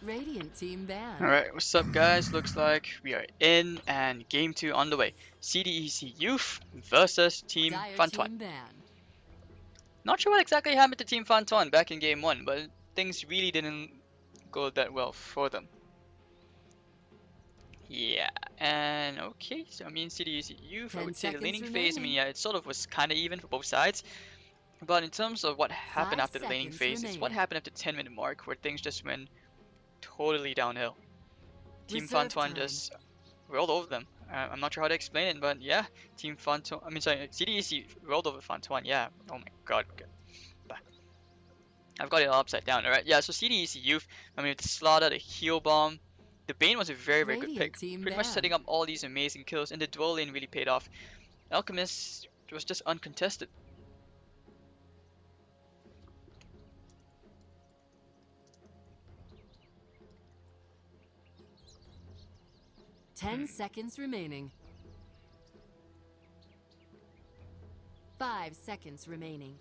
Radiant team ban. Alright, what's up guys? Looks like we are in and game 2 on the way. CDEC Youth versus Team Dire FanTuan. team ban. Not sure what exactly happened to Team FanTuan back in game 1, but things really didn't go that well for them. Yeah, and okay, so I mean CDEC Youth, I 10 would say the seconds laning phase, I mean remaining. yeah, it sort of was kinda even for both sides. But in terms of what happened 5 after the laning seconds phase, it's what remaining. happened after the 10-minute mark where things just went totally downhill. Team Reserve FanTuan time. just rolled over them. I'm not sure how to explain it, but yeah, Team FanTuan. I mean, sorry, CDEC rolled over FanTuan. Yeah. Oh my God. I've got it all upside down. All right. Yeah. So CDEC Youth. I mean, the Slaughter, the Heal Bomb. The Bane was a very, very good Radiant pick. team Pretty much ban. setting up all these amazing kills, and the dual lane really paid off. Alchemist was just uncontested. 10 seconds remaining. 5 seconds remaining.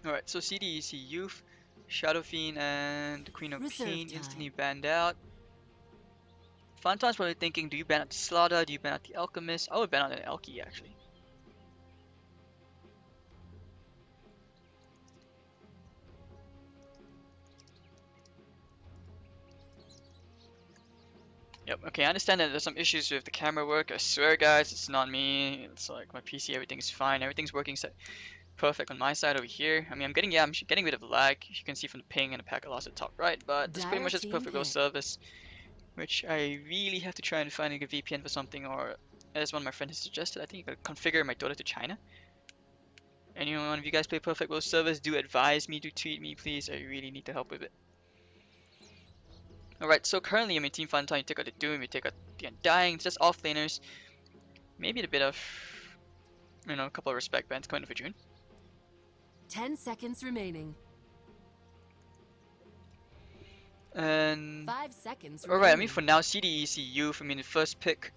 All right. So CDEC Youth, Shadow Fiend, and the Queen of Reserve Pain instantly time. banned out. FanTuan's probably thinking, do you ban out the Slaughter? Do you ban out the Alchemist? I would ban out an Elky actually. Yep, okay, I understand that there's some issues with the camera work. I swear, guys, it's not me. It's like my PC, everything's fine. Everything's working perfect on my side over here. I mean, I'm getting rid of the lag. You can see from the ping and the packet loss at the top right, but that's pretty Dire much just team perfect row pick. service, which I really have to try and find a good VPN for something, or as one of my friends has suggested, I think you could configure my daughter to China. Anyone of you guys play perfect row service, do advise me, do tweet me, please. I really need the help with it. Alright, so currently, I mean, Team FanTuan, you take out the Doom, you take out the Undying, it's just off laners. Maybe a bit of, a couple of respect bans coming for June. 10 seconds remaining. And 5 seconds alright, I mean, remaining. for now, CDEC Youth, I mean, the first pick,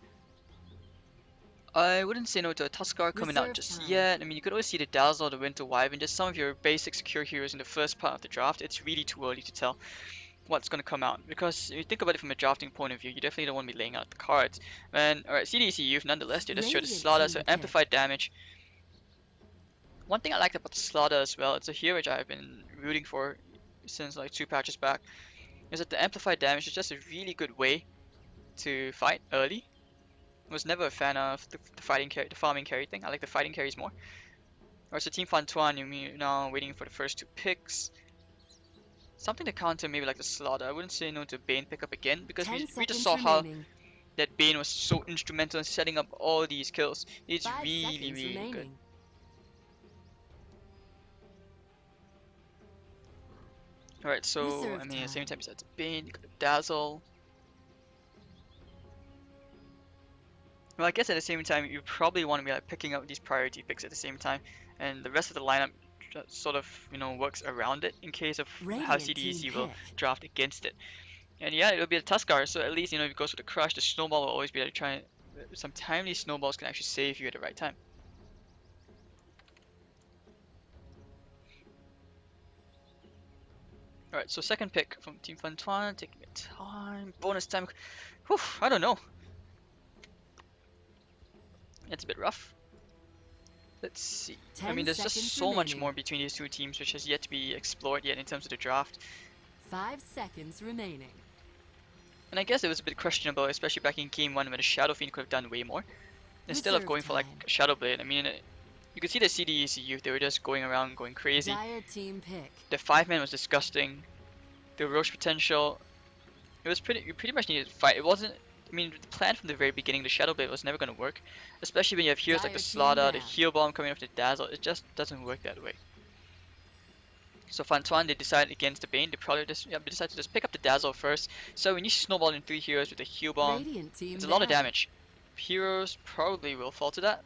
I wouldn't say no to a Tuskar coming out Reserve just time. yet. I mean, you could always see the Dazzle, the Winter Wyvern, just some of your basic secure heroes in the first part of the draft. It's really too early to tell what's going to come out, because if you think about it from a drafting point of view, you definitely don't want to be laying out the cards. And alright, CDEC Youth, nonetheless, they just showed the Radiant Slaughter, so team pick. amplified damage. One thing I liked about the Slaughter as well, it's a hero which I've been rooting for since like 2 patches back, is that the amplified damage is just a really good way to fight early. I was never a fan of the fighting carry, the farming carry thing. I like the fighting carries more. Or so Team FanTuan, you're now waiting for the first 2 picks. Something to counter maybe like the Slaughter. I wouldn't say no to Bane pickup again, because 10 we just seconds saw how remaining. that Bane was so instrumental in setting up all these kills. It's 5 really, seconds really good. remaining. Alright, so I Reserve mean at the same time. time besides Bane, you got the Dazzle. Well, I guess at the same time, you probably want to be like picking up these priority picks at the same time, and the rest of the lineup just sort of works around it in case of how Radiant team CDEC will pick. draft against it. And yeah, it'll be a Tuskar, so at least if it goes for the crush, the snowball will always be there to try. Some timely snowballs can actually save you at the right time. All right, so second pick from Team FanTuan, taking a time, bonus time. Whew, I don't know. It's a bit rough. Let's see. I 10 mean, there's just seconds so much remaining. more between these two teams, which has yet to be explored yet in terms of the draft. 5 seconds remaining. And I guess it was a bit questionable, especially back in game 1 when the Shadow Fiend could have done way more. Instead of Reserve going for like time. Shadow Blade, I mean, you could see the CDEC youth, they were just going around going crazy. Dire team pick. The 5-man was disgusting. The Roche potential, it was you pretty much needed to fight. It wasn't, I mean, the plan from the very beginning, the Shadow Blade was never going to work. Especially when you have heroes like the Dire team Slaughter, the ban. Heal Bomb coming off the Dazzle, it just doesn't work that way. So FanTuan, they decided against the Bane. They probably just they decided to just pick up the Dazzle first. So when you snowball in 3 heroes with the Heal Bomb, Radiant it's team a lot of ban. damage. Heroes probably will fall to that.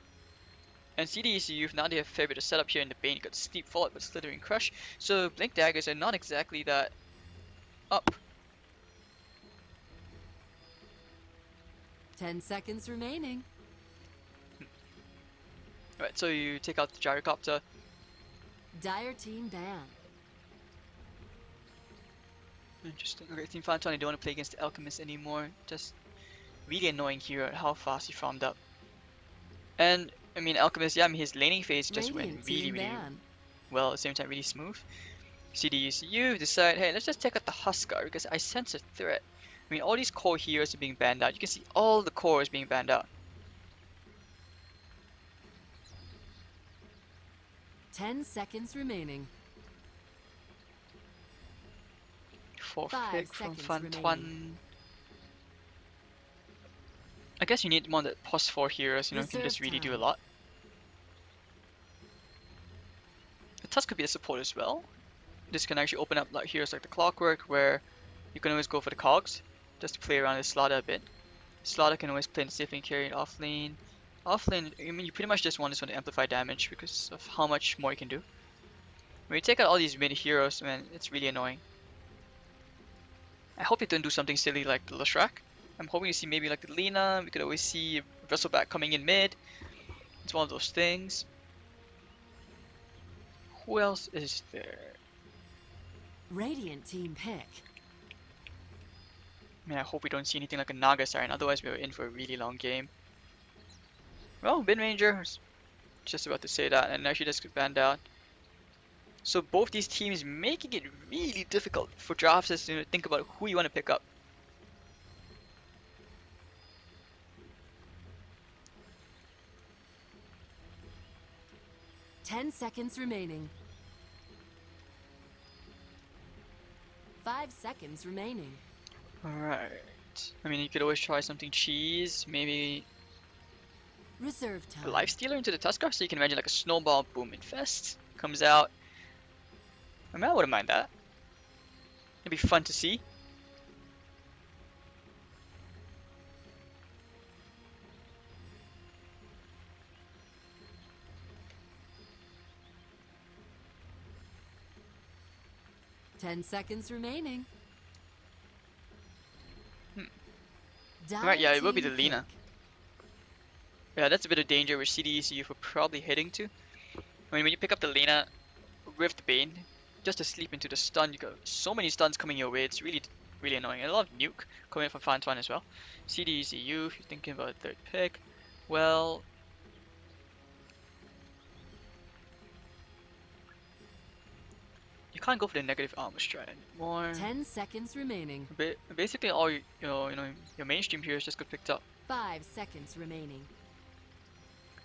And CDEC Youth, now they have a fair bit of setup here in the Bane. You got Steep Fallout with Slithering Crush. So Blink Daggers are not exactly that up. 10 seconds remaining. Right, so you take out the Gyrocopter. Dire team ban. Interesting. Okay, Team FanTuan, I don't want to play against the Alchemist anymore. Just really annoying here at how fast he farmed up. And I mean, Alchemist, yeah, I mean his laning phase just went Radiant really, team really ban. well. At the same time, really smooth. CDEC.Y decide, hey, let's just take out the Huskar because I sense a threat. I mean, all these core heroes are being banned out. You can see all the cores being banned out. 10 seconds remaining. Fourth 5 pick from seconds remaining. FanTuan. I guess you need one that plus 4 heroes, you know, can just really do a lot. The Tusk could be a support as well. This can actually open up like heroes like the Clockwork, where you can always go for the cogs, just to play around with Slaughter a bit. Slaughter can always play in the safe lane, carry it off lane. Off lane, I mean, you pretty much just want this one to amplify damage because of how much more you can do. When you take out all these mid heroes, man, it's really annoying. I hope they don't do something silly like the Leshrac. I'm hoping to see maybe like the Lina. We could always see Wrestleback coming in mid. It's one of those things. Who else is there? Radiant team pick. I mean, I hope we don't see anything like a Naga Siren, otherwise we're in for a really long game. Well, Bin Ranger, just about to say that, and actually just got banned out. So both these teams making it really difficult for drafters to think about who you want to pick up. Ten seconds remaining. 5 seconds remaining. Alright. I mean, you could always try something cheese, maybe Reserve time. a Lifestealer into the Tuskar, so you can imagine like a Snowball Boom Infest comes out. I mean, I wouldn't mind that. It'd be fun to see. Ten seconds remaining. Right, yeah, it will be the Team Lina. pick. Yeah, that's a bit of danger which CDEC for probably heading to. I mean, when you pick up the Lina with the Bane, just to sleep into the stun, you got so many stuns coming your way, it's really, really annoying. And a lot of nuke coming from FanTuan as well. CDECU, if you're thinking about a third pick, well, you can't go for the negative armor strike anymore. 10 seconds remaining. Basically, all your mainstream heroes just got picked up. 5 seconds remaining.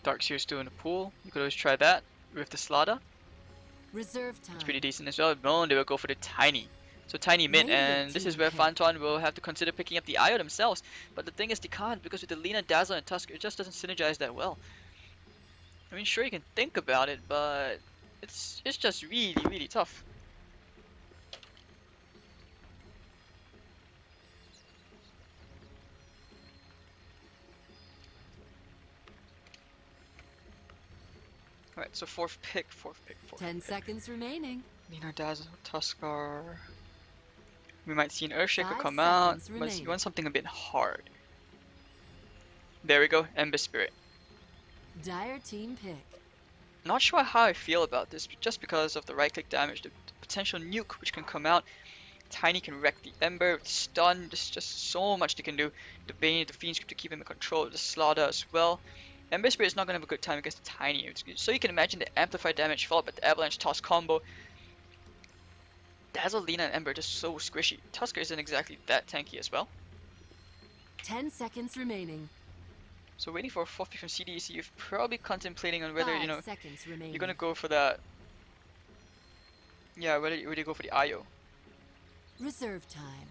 Darkseer's still in the pool. You could always try that with the Slaughter. Reserve time. It's pretty decent as well. No, they will go for the Tiny. So Tiny mid, and this is where FanTuan will have to consider picking up the IO themselves. But the thing is, they can't because with the Lina, Dazzle, and Tusk, it just doesn't synergize that well. I mean, sure you can think about it, but it's just really, really tough. Alright, so fourth pick. 10 seconds remaining. Lina, Dazzle, Tuskar. We might see an Earthshaker 5 come out, seconds but you remaining. want something a bit hard. There we go, Ember Spirit. Dire team pick. Not sure how I feel about this, just because of the right click damage, the potential nuke which can come out. Tiny can wreck the Ember, stun, there's just so much they can do. The Bane, the Fiend Script to keep him in control, the Slaughter as well. Ember Spirit is not going to have a good time against the Tiny. So you can imagine the amplified damage followed by the Avalanche Toss combo. Dazzle, Lina, and Ember are just so squishy. Tusker isn't exactly that tanky as well. 10 seconds remaining. So waiting for a 4th pick from CDEC, you're probably contemplating on whether, 5 seconds remaining. you're going to go for that. Yeah, whether you go for the IO. Reserve time.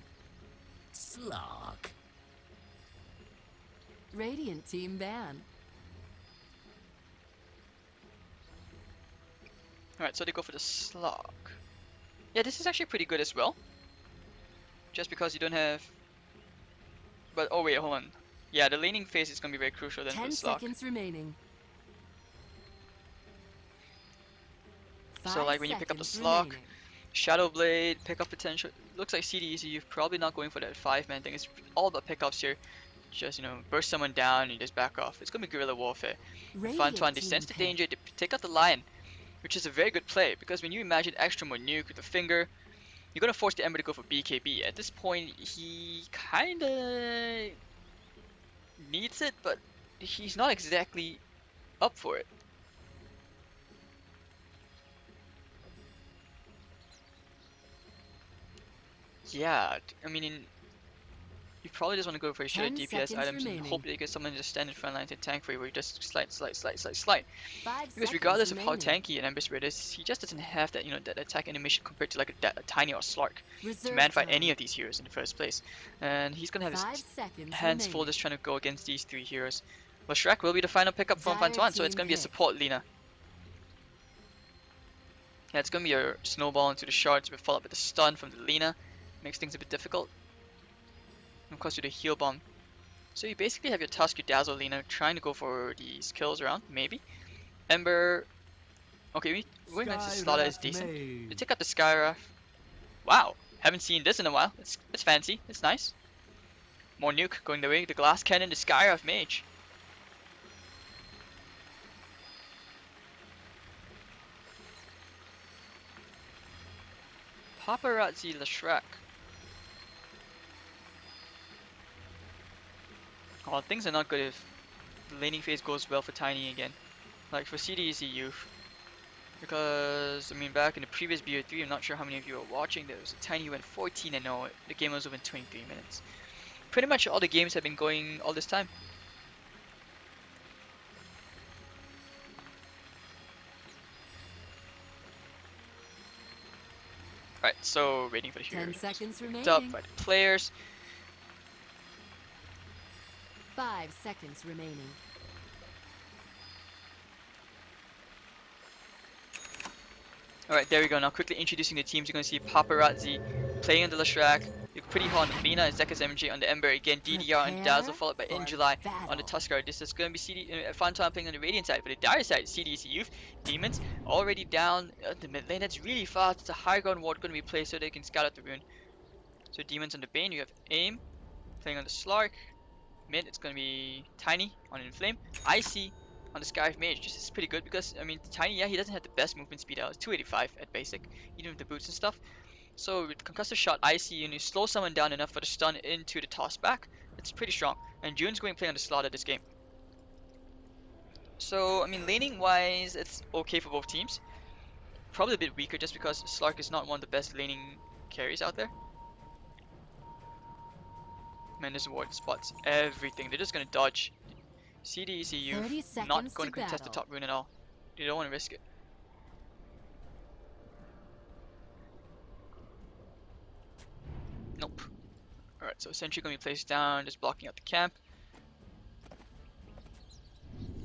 Slog. Radiant team ban. Alright, so they go for the Slog. Yeah, this is actually pretty good as well. Just because you don't have... But, oh wait, hold on. Yeah, the laning phase is going to be very crucial then for 10 the Slog. seconds remaining. So like when you pick up the Slog, Shadow Blade, pickup potential. Looks like CDEC, you're probably not going for that 5-man thing. It's all about pickups here. Just, burst someone down and you just back off. It's going to be guerrilla warfare. FanTuan, they sense the danger, they take out the Lion, which is a very good play, because when you imagine extra more nuke with the finger, you're gonna force the Ember to go for VG.P. At this point, he kinda needs it, but he's not exactly up for it. Yeah, I mean, you probably just want to go for your 10 DPS seconds items and remaining. hope that you get someone to just stand in front line to tank for you, where you just slide. 5 Because seconds regardless of how remaining. tanky an Ember Spirit is, he just doesn't have that, that attack animation compared to like a Tiny or Slark to Reserve man fight time. any of these heroes in the first place. And he's gonna have 5 his seconds hands full remaining. just trying to go against these 3 heroes. But Shrek will be the final pickup from Dire FanTuan, so it's team gonna be a pick. support Lina. Yeah, it's gonna be your snowball into the shards, but followed by the stun from the Lina. Makes things a bit difficult. And of course, with the heal bomb. So you basically have your Tusk, your Dazzle, Lina trying to go for these kills around, maybe. Ember. Okay, going next to Slaughter is decent. You take out the Skywrath. Wow, haven't seen this in a while. It's fancy, it's nice. More nuke going the way, the Glass Cannon, the Skywrath Mage. Paparazzi Leshrac. Oh, things are not good if the laning phase goes well for Tiny again. Like for CDEC Youth. Because, I mean, back in the previous BO3, I'm not sure how many of you are watching, there was a Tiny who went 14-0, the game was over in 23 minutes. Pretty much all the games have been going all this time. Right, so waiting for the 10 heroes. seconds Picked up remaining. by the players. 5 seconds remaining. Alright, there we go. Now quickly introducing the teams. You're going to see Paparazzi playing on the Leshrac. You're pretty hot on the Lina and Zekas MJ on the Ember. Again, DDR on the Dazzle, followed by In July on the Tuskar. This is going to be FanTuan playing on the Radiant side. For the Dire side, CDEC Youth, Demons, already down the mid lane. That's really fast. It's a high ground ward going to be placed so they can scout out the rune. So Demons on the Bane. You have Aim playing on the Slark. Mid, it's going to be Tiny on Inflame. Icy on the Skyrive Mage. This is pretty good because, I mean, Tiny, yeah, he doesn't have the best movement speed out. It's 285 at basic, even with the boots and stuff. So with Concussive Shot, Icy, and you slow someone down enough for the stun into the toss back, it's pretty strong. And June's going to play on the Slaughter this game. So, I mean, laning wise, it's okay for both teams. Probably a bit weaker just because Slark is not one of the best laning carries out there. Man, this ward spots everything. They're just going to dodge. CDEC Youth not going to contest the top rune at all. They don't want to risk it. Nope. Alright, so Sentry going to be placed down, just blocking out the camp.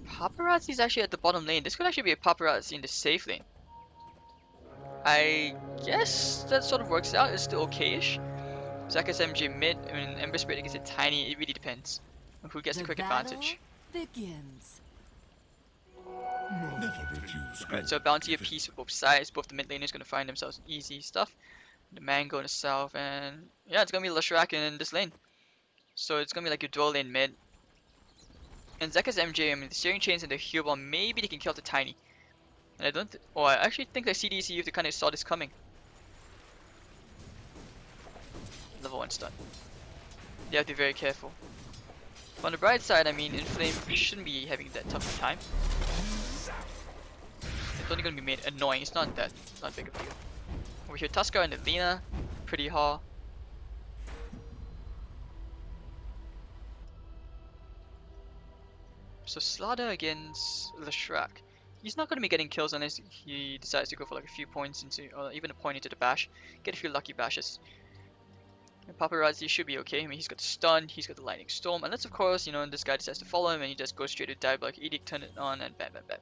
Paparazzi is actually at the bottom lane. This could actually be a Paparazzi in the safe lane. I guess that sort of works out. It's still okay-ish. Zekas MJ mid, I mean, Ember Spirit gets it tiny. It really depends on who gets the quick advantage. Begins. Alright, so bounty apiece for both sides. Both the mid laners going to find themselves easy stuff. The Mango in the south, and yeah, it's going to be Leshrac in this lane. So it's going to be like your dual lane mid. And Zekas MJ, I mean, the steering chains and the heal bomb, maybe they can kill the Tiny. And I don't, I actually think that CDEC Youth kind of saw this coming. Level 1 stun. You have to be very careful. But on the bright side, I mean, Inflame shouldn't be having that tough a time. It's only going to be made annoying. It's not not big of a deal. Over here, Tuskar and Lina, pretty hard. So Slaughter against Leshrac. He's not going to be getting kills unless he decides to go for like a few points into, or even a point into the bash. Get a few lucky bashes. And Paparazzi should be okay. I mean, he's got the stun, he's got the lightning storm, unless of course, this guy decides to follow him and he just goes straight to Diabolic Edict, turn it on, and bam, bam, bam.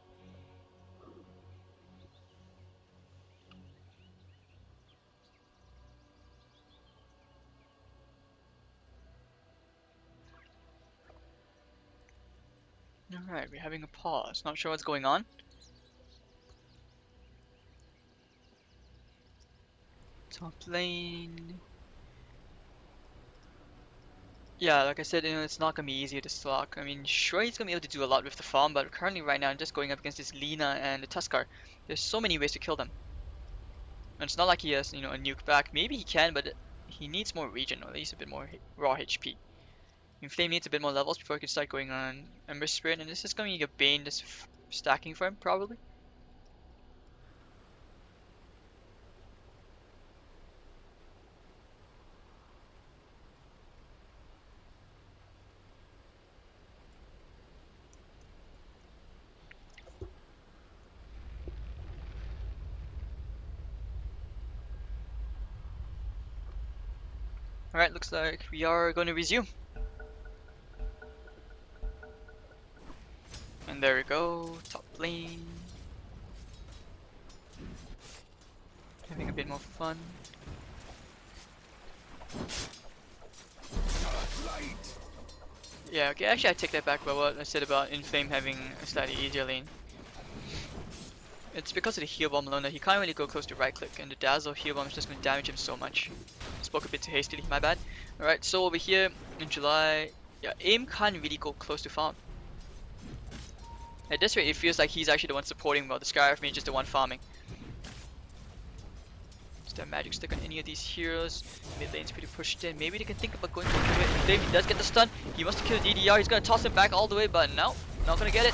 Alright, we're having a pause. Not sure what's going on. Top lane. Yeah, like I said, it's not gonna be easy to slog. I mean, sure he's gonna be able to do a lot with the farm, but currently right now, just going up against this Lina and the Tuskar, there's so many ways to kill them. And it's not like he has, you know, a nuke back. Maybe he can, but he needs more regen, or at least a bit more raw HP. Inflame needs a bit more levels before he can start going on Ember Spirit, and this is going to be a Bane just stacking for him, probably. Alright, looks like we are going to resume. And there we go, top lane. Having a bit more fun. Yeah, okay, actually I take that back by what I said about Inflame having a slightly easier lane. It's because of the heal bomb alone that he can't really go close to right click, and the dazzle heal bomb is just going to damage him so much. Spoke a bit too hastily, my bad. Alright, so over here in July, yeah, AIM can't really go close to farm. At this rate, it feels like he's actually the one supporting while the Skyriff Mage is the one farming. Is there magic stick on any of these heroes? Mid lane's pretty pushed in. Maybe they can think about going for it. If he does get the stun, he wants to kill DDR. He's going to toss him back all the way, but no, not going to get it.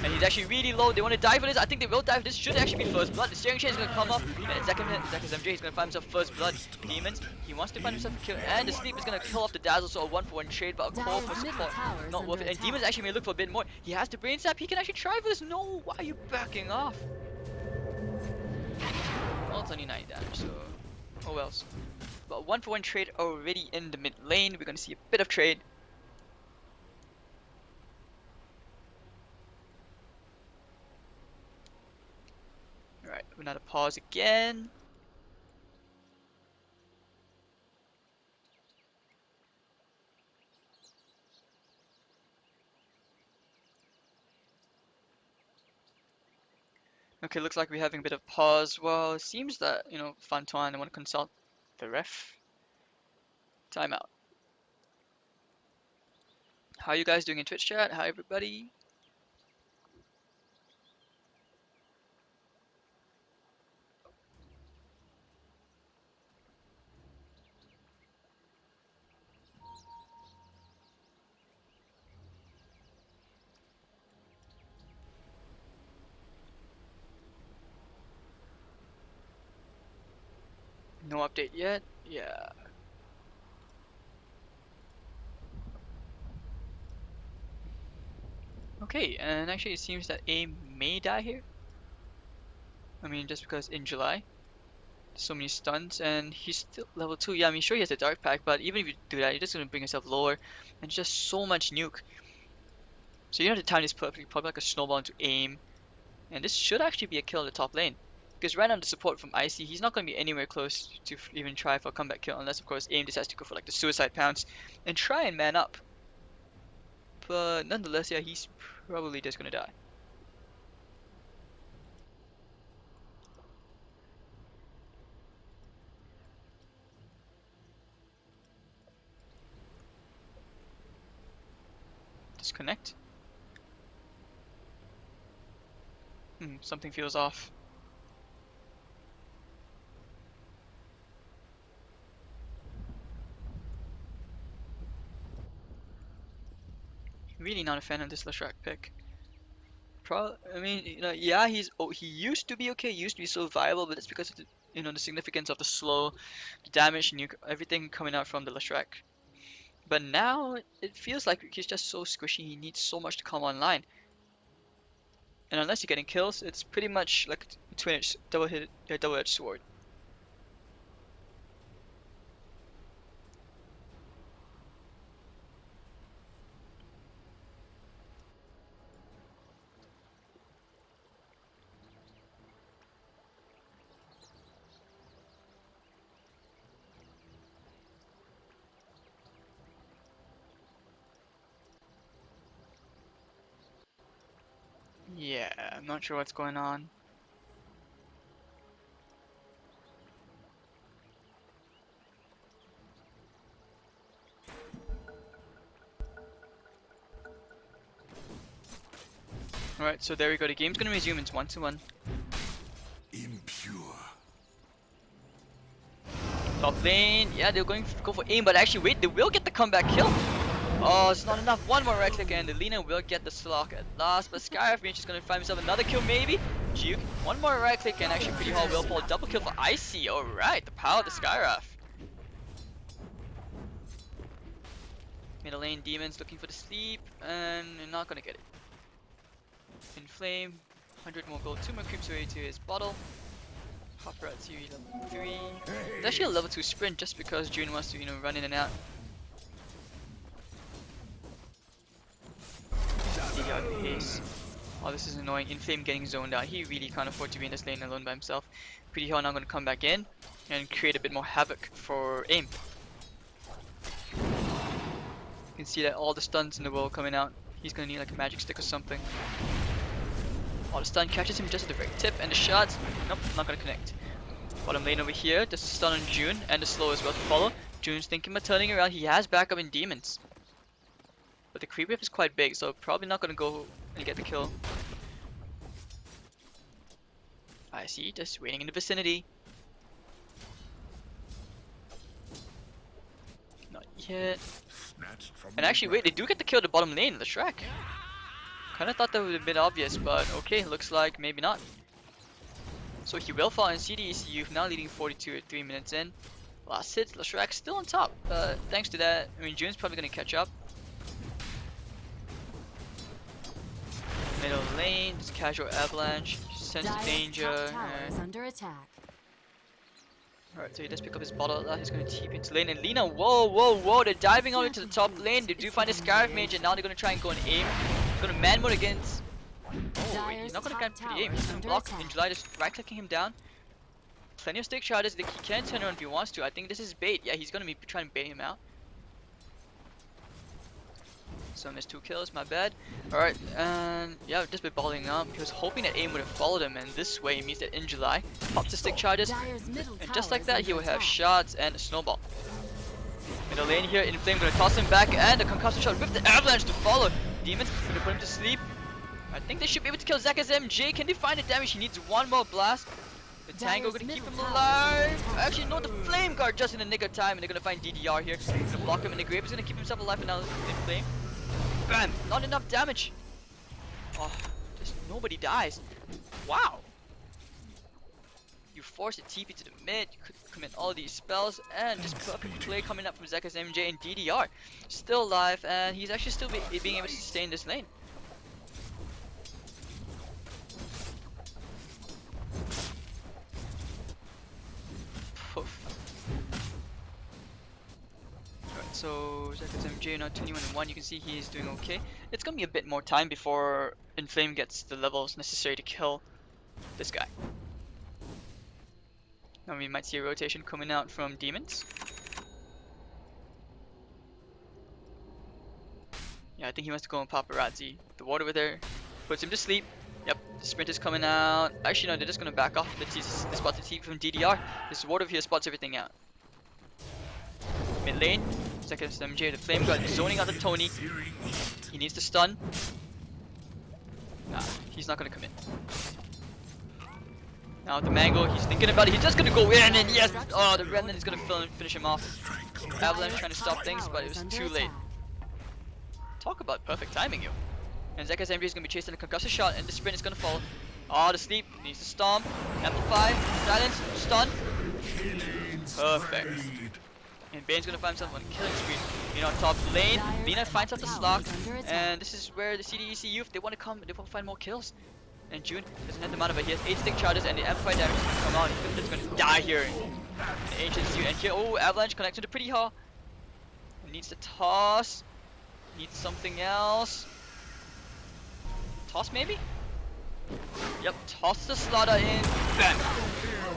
And he's actually really low. They want to dive for this. I think they will dive. This should actually be first blood. The steering chain is going to come off. And Zek's MJ is going to find himself first blood. Demons, he wants to find himself a kill. And the sleep is going to kill off the dazzle. So a 1-for-1 trade, but a call for support. Not worth it. And Demons actually may look for a bit more. He has the brain sap. He can actually try for this. No, why are you backing off? Well, it's only 9 damage, so oh well. But 1-for-1 trade already in the mid lane. We're going to see a bit of trade. Alright, another pause again. Okay, looks like we're having a bit of pause. Well, it seems that, you know, FanTuan, they want to consult the ref. Timeout. How you guys doing in Twitch chat? Hi everybody. No update yet? Yeah. Okay, and actually it seems that A may die here. I mean, just because in July, so many stuns, and he's still level 2. Yeah, I mean, sure he has a dark pack, but even if you do that, you're just going to bring yourself lower, and just so much nuke. So you have to time this perfectly, probably like a snowball into aim, and this should actually be a kill in the top lane. Because right now the support from Icy, he's not going to be anywhere close to even try for a comeback kill, unless of course AIM decides to go for like the suicide pounce and try and man up. But nonetheless, yeah, he's probably just going to die. Disconnect? Something feels off. Really not a fan of this Leshrac pick. I mean, you know, yeah, he used to be okay, used to be so viable, but it's because of the, you know, the significance of the slow, the damage, nuke, everything coming out from the Leshrac. But now it feels like he's just so squishy. He needs so much to come online, and unless you're getting kills, it's pretty much like a twin-edged, double-edged sword. Yeah, I'm not sure what's going on. Alright, so there we go. The game's gonna resume. It's 1-1. Impure. Top lane, yeah, they're going to go for aim, but actually wait, they will get the comeback kill. Oh, it's not enough. One more right click and the Lina will get the Slok at last, but Skyriff is just going to find himself another kill maybe. Juke, one more right click and actually Pretty Hall will fall. Double kill for Icy. Alright, the power of the Skyriff. Middle lane demons looking for the sleep and they're not going to get it. Inflame, 100 more gold, 2 more creeps away to his bottle. Hopper at series level 3. It's actually a level 2 sprint just because June wants to, run in and out. DDR pace. Oh, this is annoying. Inflame getting zoned out. He really can't afford to be in this lane alone by himself. Pretty Hell now going to come back in and create a bit more havoc for aim. You can see that all the stuns in the world coming out. He's going to need like a magic stick or something. Oh, the stun catches him just at the right tip, and the shots, nope, not gonna connect. Bottom lane over here, the stun on June, and the slow as well to follow. June's thinking about turning around, he has backup in demons. But the creep wave is quite big, so probably not gonna go and get the kill. I see, just waiting in the vicinity. Not yet. And actually, wait, they do get the kill at the bottom lane, the Shrek. Kinda thought that would have been obvious, but okay, looks like maybe not. So he will fall in CDEC.Y, now leading 42 at 3 minutes in. Last hit, Lashrak still on top, but thanks to that, I mean, June's probably gonna catch up. Middle lane, just casual avalanche, sense of danger. Under attack. Alright, so he does pick up his bottle. He's going to TP into lane. And Lina, whoa, they're diving on into the top lane. They do find a Scarif Mage, and now they're going to try and go and aim. He's going to man mode against. Oh, wait, he's not going to get pretty aim. He's going to block. In July, just right clicking him down. Plenty of stick charges. He can turn around if he wants to. I think this is bait. Yeah, he's going to be trying to bait him out. So I missed 2 kills, my bad. Alright, and yeah, I've just been balling up. He was hoping that aim would have followed him, and this way means that in July, pops the stick charges, and just like that, he will have shots and a snowball. Middle lane here, Inflame gonna toss him back, and a concussive shot with the avalanche to follow. Demons gonna put him to sleep. I think they should be able to kill Zaka's MJ. Can they find the damage? He needs one more blast. The Tango gonna keep him alive. Actually, no, the Flame Guard just in the nick of time, and they're gonna find DDR here. Gonna block him in the grave. He's gonna keep himself alive, and now Inflame. Bam! Not enough damage. Oh, just nobody dies. Wow. You force a TP to the mid, you could commit all these spells, and just perfect play coming up from Zeka's MJ and DDR. Still alive, and he's actually still being able to sustain this lane. Poof. Alright, so Zeka's MJ now 21-1, you can see he's doing okay. It's gonna be a bit more time before Inflame gets the levels necessary to kill this guy. Now we might see a rotation coming out from demons. Yeah, I think he wants to go on paparazzi. The ward over there puts him to sleep. Yep, the sprint is coming out. Actually, no, they're just gonna back off. They spot the TP from DDR. This ward over here spots everything out. Mid lane, second MJ, the Flame Guard zoning out the Tony. He needs to stun. Nah, he's not gonna commit. Now the Mango, he's thinking about it. He's just gonna go in, and yes, oh, the Remnant is gonna finish him off. Avalanche trying to stop things, but it was too late. Talk about perfect timing, yo. And Zeka's MJ is gonna be chasing a concussive shot, and the sprint is gonna fall. Oh, the sleep needs to stomp, amplify, silence, stun. Perfect. And Bane's gonna find himself on a killing spree. On top lane, Lina finds out the Slok, and this is where the CDEC.Y, if they want to come, they want to find more kills. And June doesn't have the mana, but he has 8 stick charges, and the amplified damage is gonna come out. He's gonna die here. The Ancient Suit, and here, oh, Avalanche connects to the Pretty Haw. Needs to toss. Needs something else. Toss maybe? Yep, toss the Slaughter in. Bam!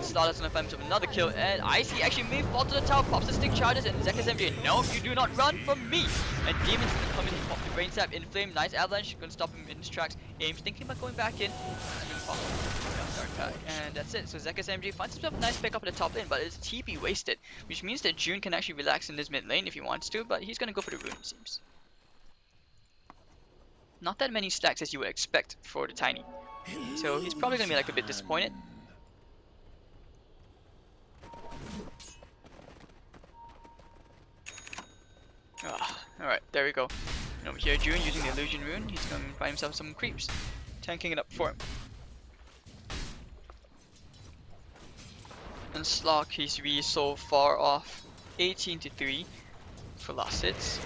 Slaughter's gonna find himself another kill, and Icy actually may fall to the tower, pops the stick charges, and Zeka's MJ. No, you do not run from me! And Demon's gonna come in, pop the Brain Sap, Inflame, nice Avalanche, gonna stop him in his tracks. Aim's thinking about going back in. And that's it. So Zeka's MJ finds himself a nice pick up at the top lane, but it's TP wasted, which means that June can actually relax in this mid lane if he wants to, but he's gonna go for the rune, it seems. Not that many stacks as you would expect for the Tiny. So he's probably gonna be like a bit disappointed. Alright, there we go. And over here, June using the illusion rune, he's gonna find himself some creeps, tanking it up for him. And Slock, he's really so far off, 18-3 for last hits.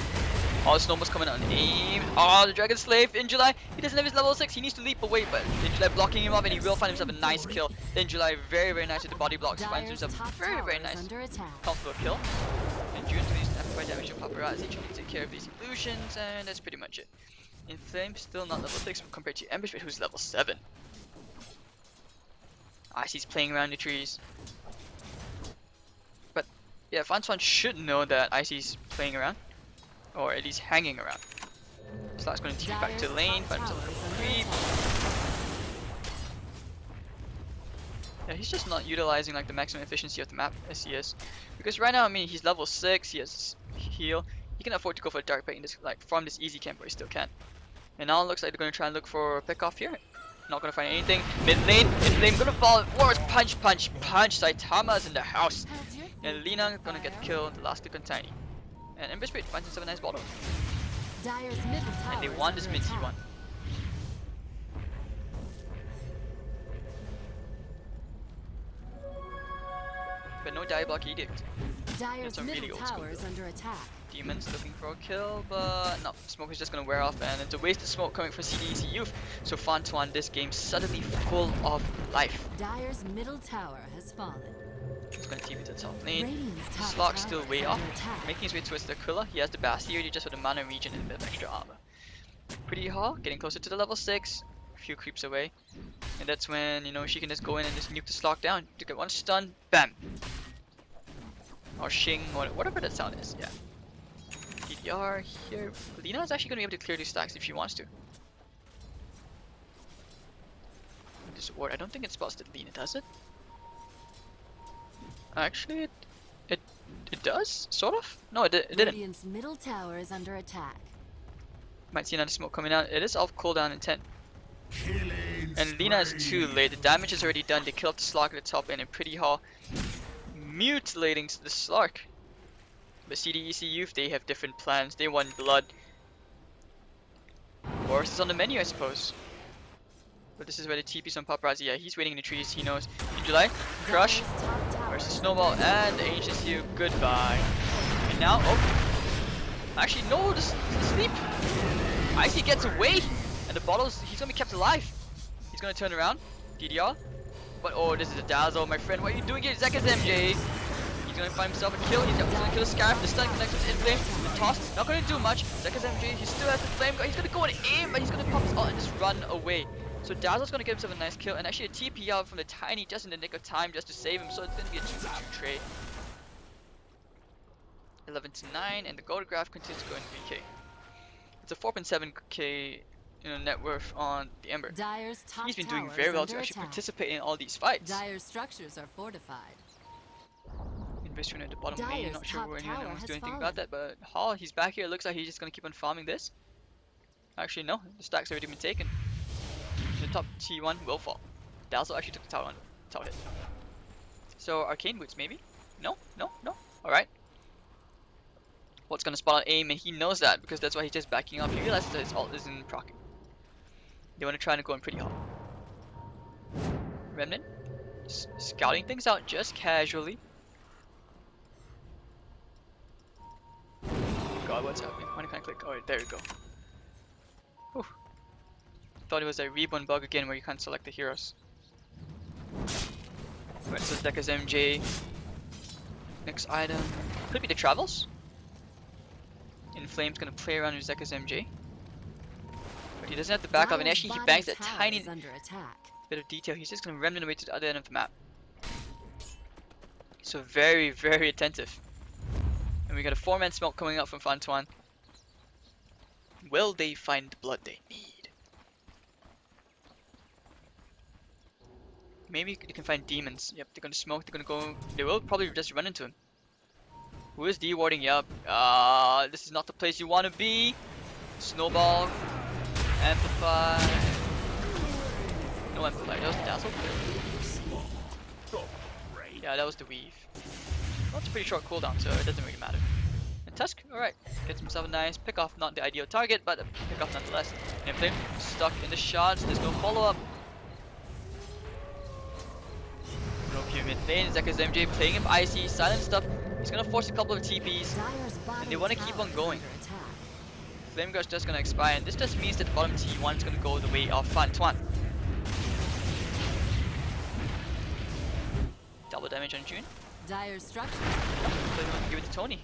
Oh, the snowball's coming on aim. Oh, the Dragon Slave in July. He doesn't have his level 6. He needs to leap away, but in July blocking him up, and he will find himself a nice kill. In July, very, very nice with the body blocks. Finds himself very, very nice, comfortable kill. And June to these amplified damage of paparazzi, trying to take care of these illusions, and that's pretty much it. In Flame, still not level 6 compared to Emberspit, who's level 7. Icy's playing around the trees. But yeah, FanTuan should know that Icy's playing around. Or at least hanging around. Slock's going to TP back to lane, find himself a creep. Yeah, he's just not utilizing like the maximum efficiency of the map as he is. Because right now, I mean, he's level 6, he has heal. He can afford to go for a dark bait and just like farm this easy camp where he still can. And now it looks like they're going to try and look for a pick off here. Not going to find anything. Mid lane, going to fall. Wars, punch, punch, punch. Saitama's in the house. And Lina going to get the kill. The last click on Tiny. And Emberspit finds himself a nice bottle. And they won this mid T1. But no Diablock Edict. Dyer's some really middle old school tower is build. under attack. Demon's looking for a kill, but no, smoke is just gonna wear off, and it's a waste of smoke coming from CDEC Youth. So FanTuan this game suddenly full of life. Dyer's middle tower has fallen. He's gonna TP to the top lane. Radiant's top Slock's tower still way is off, under attack. making his way towards the Aquila. He has the Bastille just for the mana regen and a bit of extra armor. Pretty hot, getting closer to the level 6, a few creeps away. And that's when, you know, she can just go in and just nuke the Slock down. To get one stun, bam! Or shing, or whatever that sound is, yeah. DDR here. Lina is actually going to be able to clear these stacks if she wants to. This ward, I don't think it spots that Lina, does it? Actually, it does, sort of. No, it didn't. Radiant's middle tower is under attack. Might see another smoke coming out. It is off cooldown in 10. And Lina is too late. The damage is already done. They killed the Slock at the top lane and pretty hard, mutilating the Slock. But CDEC Youth, they have different plans. They want blood. Boris is on the menu, I suppose. But this is where the TP's on paparazzi. Yeah, he's waiting in the trees. He knows. In July, crush. Dyer's top tower Where's the is snowball? under And the ancients here. Goodbye. And now, oh. Actually, no, the sleep. Icy gets away. And the bottles, he's gonna be kept alive. He's gonna turn around. DDR. But oh, this is a dazzle, my friend. What are you doing here? Zekka's MJ. He's gonna find himself a kill. He's gonna kill the Scarf. The stun connects with Inflame. The toss. Not gonna do much. Zekka's MJ. He still has the flame. He's gonna go and aim, but he's gonna pop his ult and just run away. So Dazzle's gonna get himself a nice kill, and actually a TP out from the Tiny just in the nick of time just to save him. So it's gonna be a 2-2 trade. 11-9, and the gold graph continues to go in VK. It's a 4.7k net worth on the Ember. Dyer's top He's been doing tower very is well under to actually attack. participate in all these fights. Dyer's structures are fortified. Invision at the bottom lane, Dyer's not sure top where anyone tower wants to do has anything about that, but Hall, he's back here. It looks like he's just gonna keep on farming this. Actually, no, the stack's already been taken. The top T1 will fall. Dazzle actually took the tower hit. So Arcane Boots maybe? No. Alright. What's gonna spot on aim, and he knows that because that's why he's just backing up. He realizes that his ult isn't proccing. They want to try and go in pretty hard. Remnant, scouting things out just casually. God, what's happening? Why can't I click? Oh, there we go. Whew. Thought it was a reborn bug again where you can't select the heroes. Alright, so deck is MJ. Next item could be the travels. Inflame's gonna play around with Zekka's MJ. But he doesn't have the backup, and Dyer's actually he bottom bangs that tower tiny is under attack. bit of detail. He's just gonna remnant away to the other end of the map. So very, very attentive. And we got a 4-man smoke coming out from FanTuan. Will they find the blood they need? Maybe they can find demons. Yep, they're gonna smoke, they're gonna go. They will probably just run into him. Who is de-warding? Yup. This is not the place you want to be. Snowball. Amplify. No amplify. That was the dazzle. Yeah, that was the weave. Well, it's a pretty short cooldown, so it doesn't really matter. And Tusk. Alright, gets himself a nice pick off, not the ideal target, but a pick off nonetheless. And Flame stuck in the shards, there's no follow up. No Q mid lane, ZekSMJ playing him icy, silenced up. He's gonna force a couple of TPs, and they want to keep on going. Flame Guard's just gonna expire, and this just means that the bottom T1 is gonna go the way of FanTuan. Double damage on June. Dire's structure. Give it to Tony,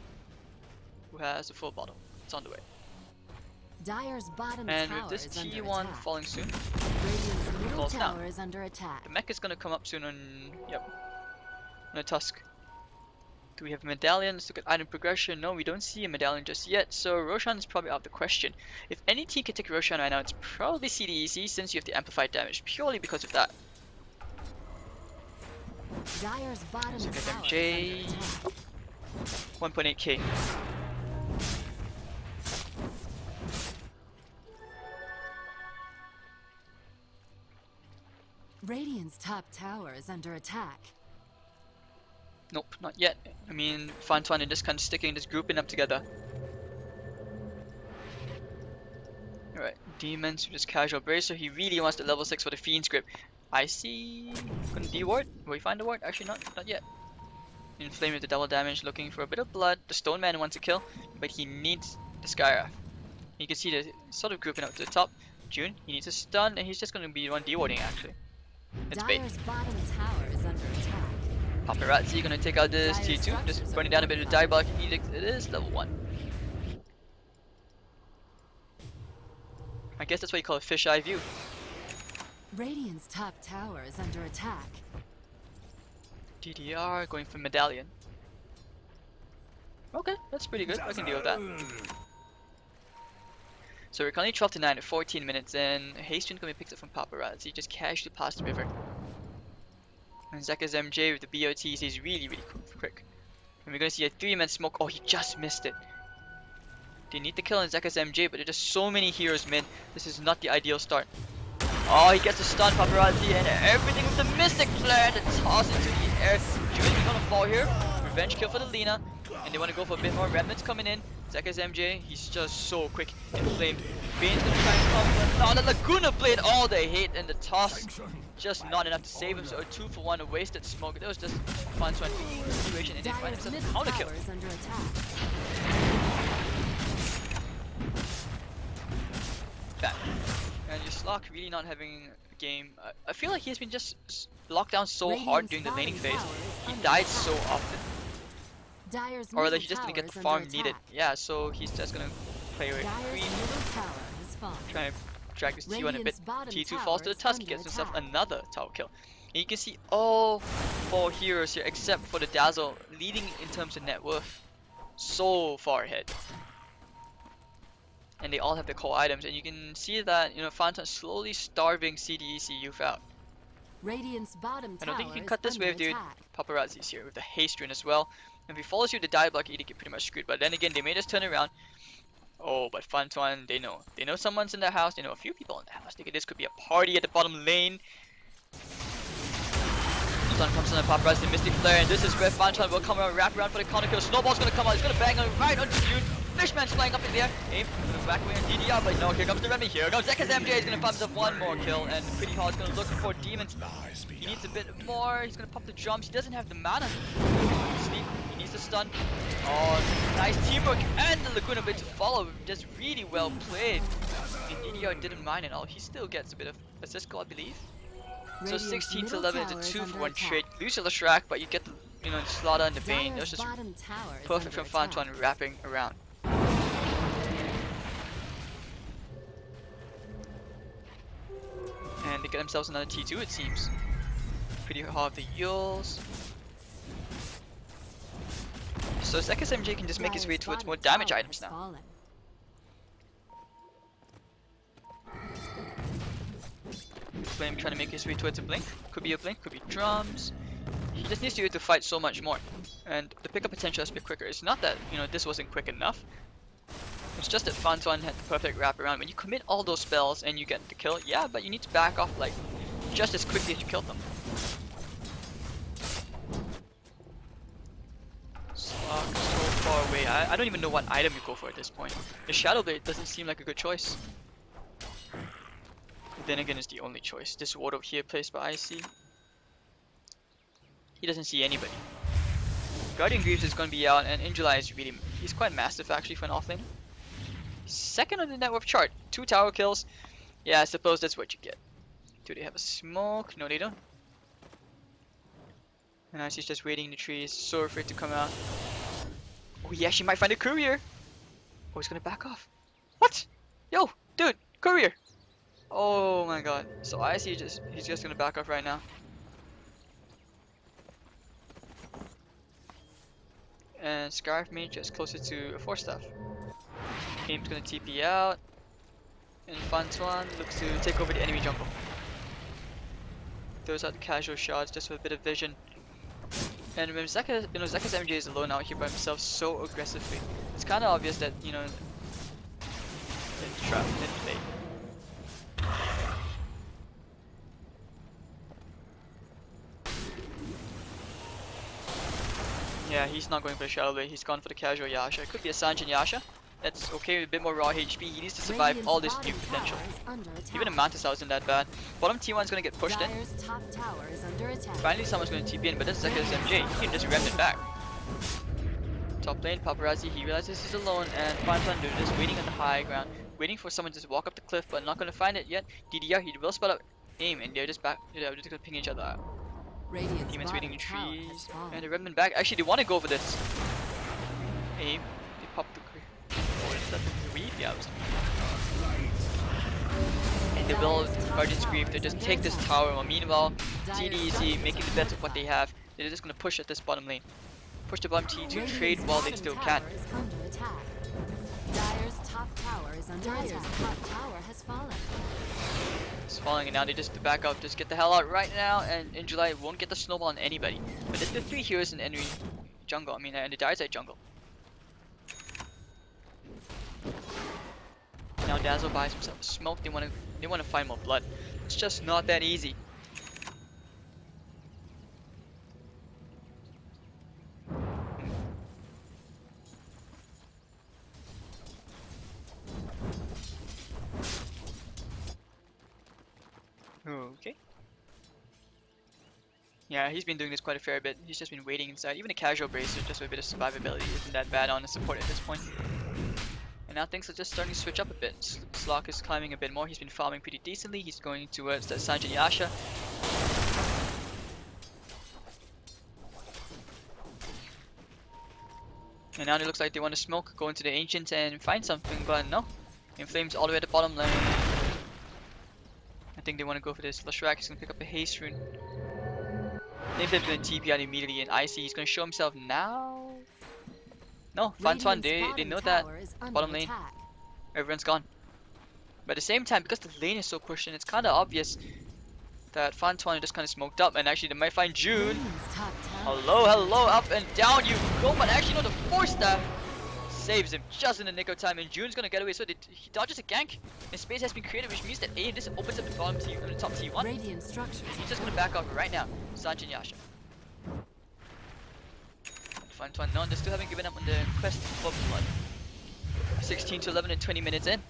who has a full bottle. It's on the way. Dire's bottom And tower with this is under T1 attack. falling soon, Radiant's middle falls down. tower is under attack. the mech is gonna come up soon on, on a Tusk. Do we have a medallion? Let's look at item progression. No, we don't see a medallion just yet, so Roshan is probably out of the question. If any team can take Roshan right now, it's probably CDEC, since you have the amplified damage, purely because of that. Dire's bottom So tower MJ, is under attack. 1.8k. Radiant's top tower is under attack. Nope, not yet. I mean, FanTuan are just kind of sticking, just grouping up together. Alright, Demons with just casual bracer. He really wants the level 6 for the Fiend's Grip. I see. Gonna D-ward. Will we find the ward? Actually, not yet. Inflame with the double damage, looking for a bit of blood. The Stone Man wants to kill, but he needs the Skyrath. You can see the sort of grouping up to the top. June, he needs a stun, and he's just gonna be one D-warding actually. It's bait. Dire's bottom tower is under attack. Paparazzi gonna take out this T2, just burning down a bit of the Diabolic Edict. It is level 1. I guess that's what you call a fisheye view. Radiant's top tower is under attack. DDR going for Medallion. Okay, that's pretty good. I can deal with that. So we're currently 12 to 9 at 14 minutes in. Hasten gonna be picked up from Paparazzi, just casually past the river. And ZekSMJ with the BOTs, he's really quick. And we're gonna see a 3-man smoke. Oh, he just missed it. They need to kill on ZekSMJ, but there are just so many heroes mid. This is not the ideal start. Oh, he gets a stun, Paparazzi, and everything with the Mystic Flare to toss into the air. June's gonna fall here. Revenge kill for the Lina. And they want to go for a bit more remnants coming in. ZekSMJ, he's just so quick and inflamed. Bane's gonna try and come, but the Laguna Blade, all the hate and the toss. Just not enough to save him, so a 2-for-1, a wasted smoke. That was just fun situation, and they find Dire's themselves middle counter kill. tower is under attack. Bad. And your Slock really not having a game. I feel like he's been just locked down so hard during the laning phase. He died so often. Dire's Or middle that he just didn't get the tower is farm under needed. attack. Yeah, so he's just gonna play with Dire's Creep, middle tower has fallen. trying to drag this T1 a bit. Radiant's bottom T2 falls to the tower is Tusk, under gets himself attack. another tower kill. And you can see all 4 heroes here, except for the Dazzle, leading in terms of net worth. So far ahead. And they all have the core items, and you can see that, FanTuan slowly starving CDEC youth out. Radiant's bottom I tower don't think you can is cut this under wave, dude. attack. Paparazzi's here with the haste rune as well. And if he follows you, the Diabolic Edict, get pretty much screwed. But then again, they may just turn around. Oh, but FanTuan, they know. They know someone's in their house. They know a few people in the house. This could be a party at the bottom lane. Stun comes on the Paparazzi, the Mystic Flare, and this is where FanTuan will come around, wrap around for the counter kill. Snowball's gonna come out. He's gonna bang on right onto June. Fishman's flying up in the air. Aim, gonna back away on DDR, but no, here comes the Remy. Here goes ZekSMJ. He's gonna find himself one more kill, and Pretty Hard's gonna look for demons. He needs a bit more. He's gonna pop the drums. He doesn't have the mana. Sleep. He needs the stun. Oh, nice teamwork, and the Laguna Blade to follow. Just really well played. And DDR didn't mind at all. He still gets a bit of assist goal, I believe. So Radiant's 16 to middle 11 tower is a is 2-for-1 under trade. attack. Lose the Lashrak, but you get the the Slaughter and the Bane. That was Dire's just bottom tower is perfect from under attack. FanTuan wrapping around. And they get themselves another T2, it seems. Pretty hard the Yules. So ZekSMJ can just make his way Dire's towards bottom more damage tower items has now. fallen. Flame trying to make his way towards a blink. Could be a blink, could be drums. He just needs to be able to fight so much more. And the pickup potential is a bit quicker. It's not that, this wasn't quick enough. It's just that FanTuan had the perfect wrap around. When you commit all those spells and you get the kill, yeah, but you need to back off like just as quickly as you killed them. Slock so far away MJ. I don't even know what item you go for at this point. The Shadow Blade doesn't seem like a good choice. But then again, it's the only choice. This ward over here placed by IC. He doesn't see anybody. Guardian Greaves is going to be out, and in July is really, he's quite massive actually for an offlaner. Second on the net worth chart, 2 tower kills. Yeah, I suppose that's what you get. Do they have a smoke? No, they don't. And now he's just waiting in the trees, so afraid to come out. Oh, he actually might find a courier. Oh, he's gonna back off. What? Yo, dude, courier. Oh my god. So I see he's just gonna back off right now. And Scarf Mage just closer to a 4-staff. Aim's gonna TP out. And FanTuan looks to take over the enemy jungle. Throws out the casual shots just with a bit of vision. And when Zeka's MJ is alone out here by himself so aggressively, it's kind of obvious that, you know, it's trapped in play. Yeah, he's not going for the Shadow Blade, he's gone for the casual Yasha. It could be a Sanjin Yasha. That's okay with a bit more raw HP. He needs to survive all this nuke potential. Even a Mantis House isn't that bad. Bottom T1 is going to get pushed in. Finally someone's going to TP in, but that's Zeka's MJ. He can just ram it back. Top lane, Paparazzi, he realizes he's alone, and FanTuan is waiting on the high ground. Waiting for someone to just walk up the cliff, but not going to find it yet. DDR, he will spot up aim, and they're just back. They're just going to ping each other out. Demons waiting in trees, and the Redman back. Actually, they want to go for this. Aim, they pop the is that the Grief? Yeah, it was. And they will Guardian's Grief to just take this tower. While meanwhile, CDEC making the best of what they have. They're just gonna push at this bottom lane. Push the bottom T to trade while they still can. Dire's top tower is under attack. Top tower has fallen. It's falling, and now they just back up. Just get the hell out right now. And in July, won't get the snowball on anybody. But there's the 3 heroes in enemy jungle. I mean, in the dire side jungle. Now Dazzle buys himself a smoke. They want to find more blood. It's just not that easy. Okay. Yeah, he's been doing this quite a fair bit. He's just been waiting inside. Even a casual bracer, just with a bit of survivability, isn't that bad on the support at this point. And now things are just starting to switch up a bit. Slock is climbing a bit more. He's been farming pretty decently. He's going towards the Sanjin Yasha. And now it looks like they want to smoke, go into the Ancient and find something, but no. Inflames all the way at the bottom lane. I think they want to go for this. Lashrak is going to pick up a haste rune. Inflame's going to TP out immediately, and IC is going to show himself now. No, FanTuan, they know that bottom lane, everyone's gone. But at the same time, because the lane is so pushed in, it's kind of obvious that FanTuan just kind of smoked up, and actually they might find June. Hello, up and down you go, but actually no, the 4-staff saves him just in the nick of time, and June's gonna get away, so he dodges a gank, and space has been created, which means that this opens up the bottom T, the top T1. He's just gonna back off right now, Sanjin Yasha. FanTuan, no, they still haven't given up on the quest for blood. 16 to 11 and 20 minutes in.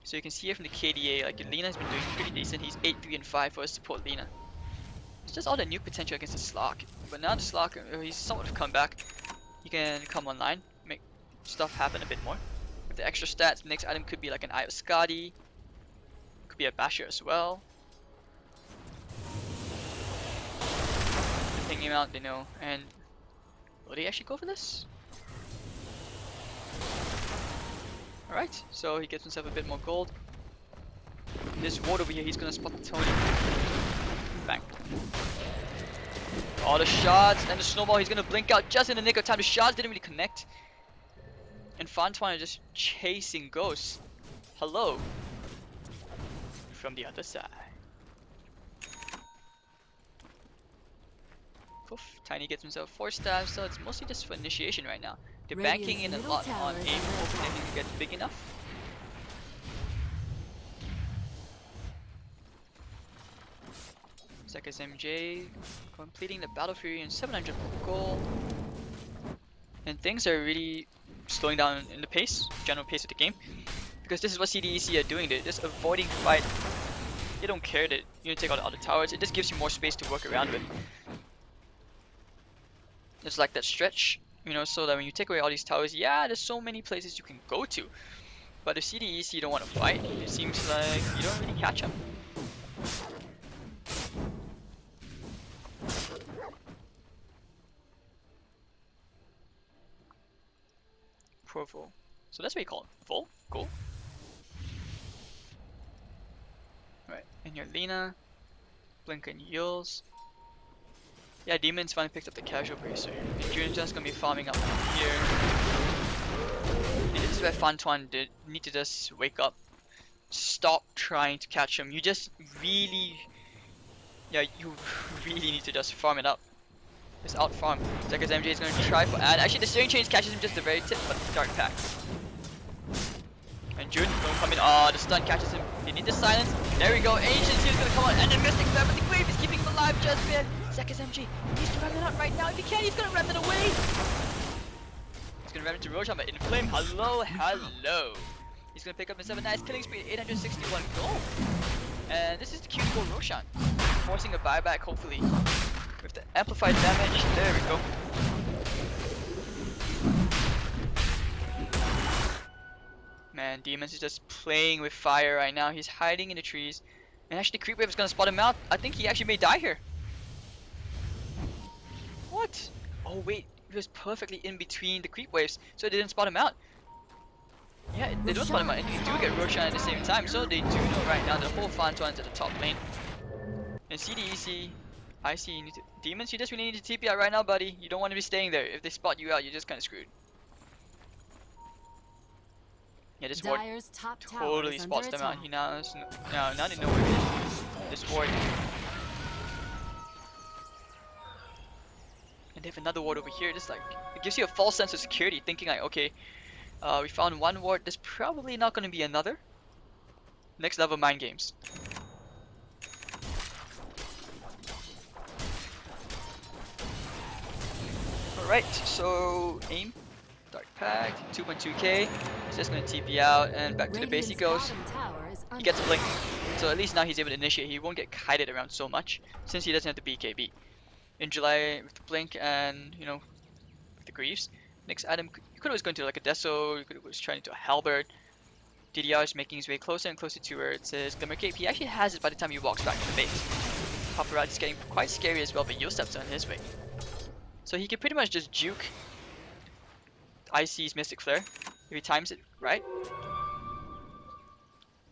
So you can see here from the KDA, like Lena's been doing pretty decent. He's 8-3 and 5 for a support Lena. It's just all the nuke potential against the Slock. But now the Slock, he's somewhat of a comeback. He can come online, make stuff happen a bit more. With the extra stats, the next item could be like an Eye of Skadi. Could be a Basher as well. Ping him out, they know. And will they actually go for this? Alright, so he gets himself a bit more gold. This ward over here, he's gonna spot the Tony. Bang. All the shots and the snowball, he's gonna blink out just in the nick of time. The shots didn't really connect. And FanTuan is just chasing ghosts. Hello. From the other side. Poof, Tiny gets himself 4 staffs, so it's mostly just for initiation right now. They're banking in a lot on aim, hoping they can get big enough. Zeka's MJ completing the Battle Fury and 700 gold. And things are really slowing down in the pace, general pace of the game. Because this is what CDEC are doing. They're just avoiding fight. They don't care that you take out the other towers. It just gives you more space to work around with. It's like that stretch, you know, so that when you take away all these towers, yeah, there's so many places you can go to. But if CDEC don't want to fight, it seems like you don't really catch them. Provo. So that's what you call it. Full? Cool. Right, and your Lina. Blink and Yields. Yeah, Demon's finally picked up the casual bracer. And June's just gonna be farming up here. And this is where FanTuan did need to just wake up. Stop trying to catch him. You just really, yeah, you really need to just farm it up. Just out farm. Because MJ is gonna try for and actually the steering change catches him just the very tip of the dark pack. And June gonna come in. Oh, the stun catches him. They need the silence. There we go. Ancient's here gonna come on, and the Mystic Flare, but the Glaive is keeping him alive just a bit. Seconds MG needs to Remnant out right now. If he can, he's gonna Remnant away. He's gonna Remnant to Roshan, but Inflame. Hello, hello. He's gonna pick up the 7 nice killing spree, 861 gold. And this is the cute for Roshan, forcing a buyback hopefully with the amplified damage. There we go. Man, Demons is just playing with fire right now. He's hiding in the trees. And actually, Creep Wave is gonna spot him out. I think he actually may die here. What? Oh wait, he was perfectly in between the Creep Waves, so they didn't spot him out. Yeah, they don't spot him out, and you do get Roshan at the same time, so they do know right now the whole FanTuan's at the top lane. And CDEC, I see you need to... Demons, you just really need to TP out right now, buddy. You don't want to be staying there. If they spot you out, you're just kind of screwed. Yeah, this ward totally spots them out. He now they know where it is. This ward. And they have another ward over here. Just like it gives you a false sense of security, thinking like, okay, we found one ward. There's probably not going to be another. Next level mind games. All right, so aim. Dark Pact, 2.2k, he's just gonna TP out and back to the base he goes. He gets a blink, so at least now he's able to initiate. He won't get kited around so much since he doesn't have the BKB. In July with the blink and you know with the Greaves, next item you could always go into like a Deso, you could always try into a Halberd. DDR is making his way closer and closer to where it says Glimmer Cape. He actually has it by the time he walks back to the base. Paparazzi is getting quite scary as well, but Yostep's on his way. So he can pretty much just juke IC's Mystic Flare if he times it right.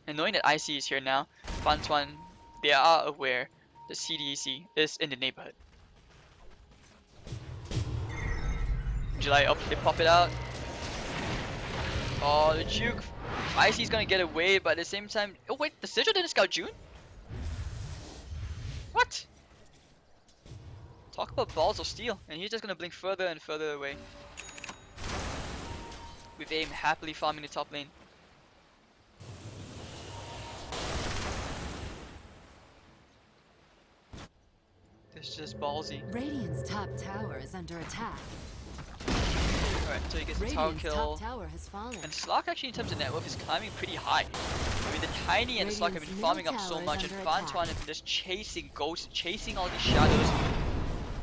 And knowing that IC is here now, FanTuan, they are aware that CDEC is in the neighborhood. July up, they pop it out. Oh, the juke. IC's gonna get away, but at the same time, oh wait, the Sigil didn't scout June? What? Talk about balls of steel, and he's just gonna blink further and further away. With AIM happily farming the top lane. This is just ballsy. Radiant's top tower is under attack. Alright, so he gets the tower kill. Top tower has fallen. And Slark actually in terms of net worth is climbing pretty high. I mean the Tiny and the Slark have been farming up so much, and FanTuan have been just chasing ghosts, chasing all these shadows.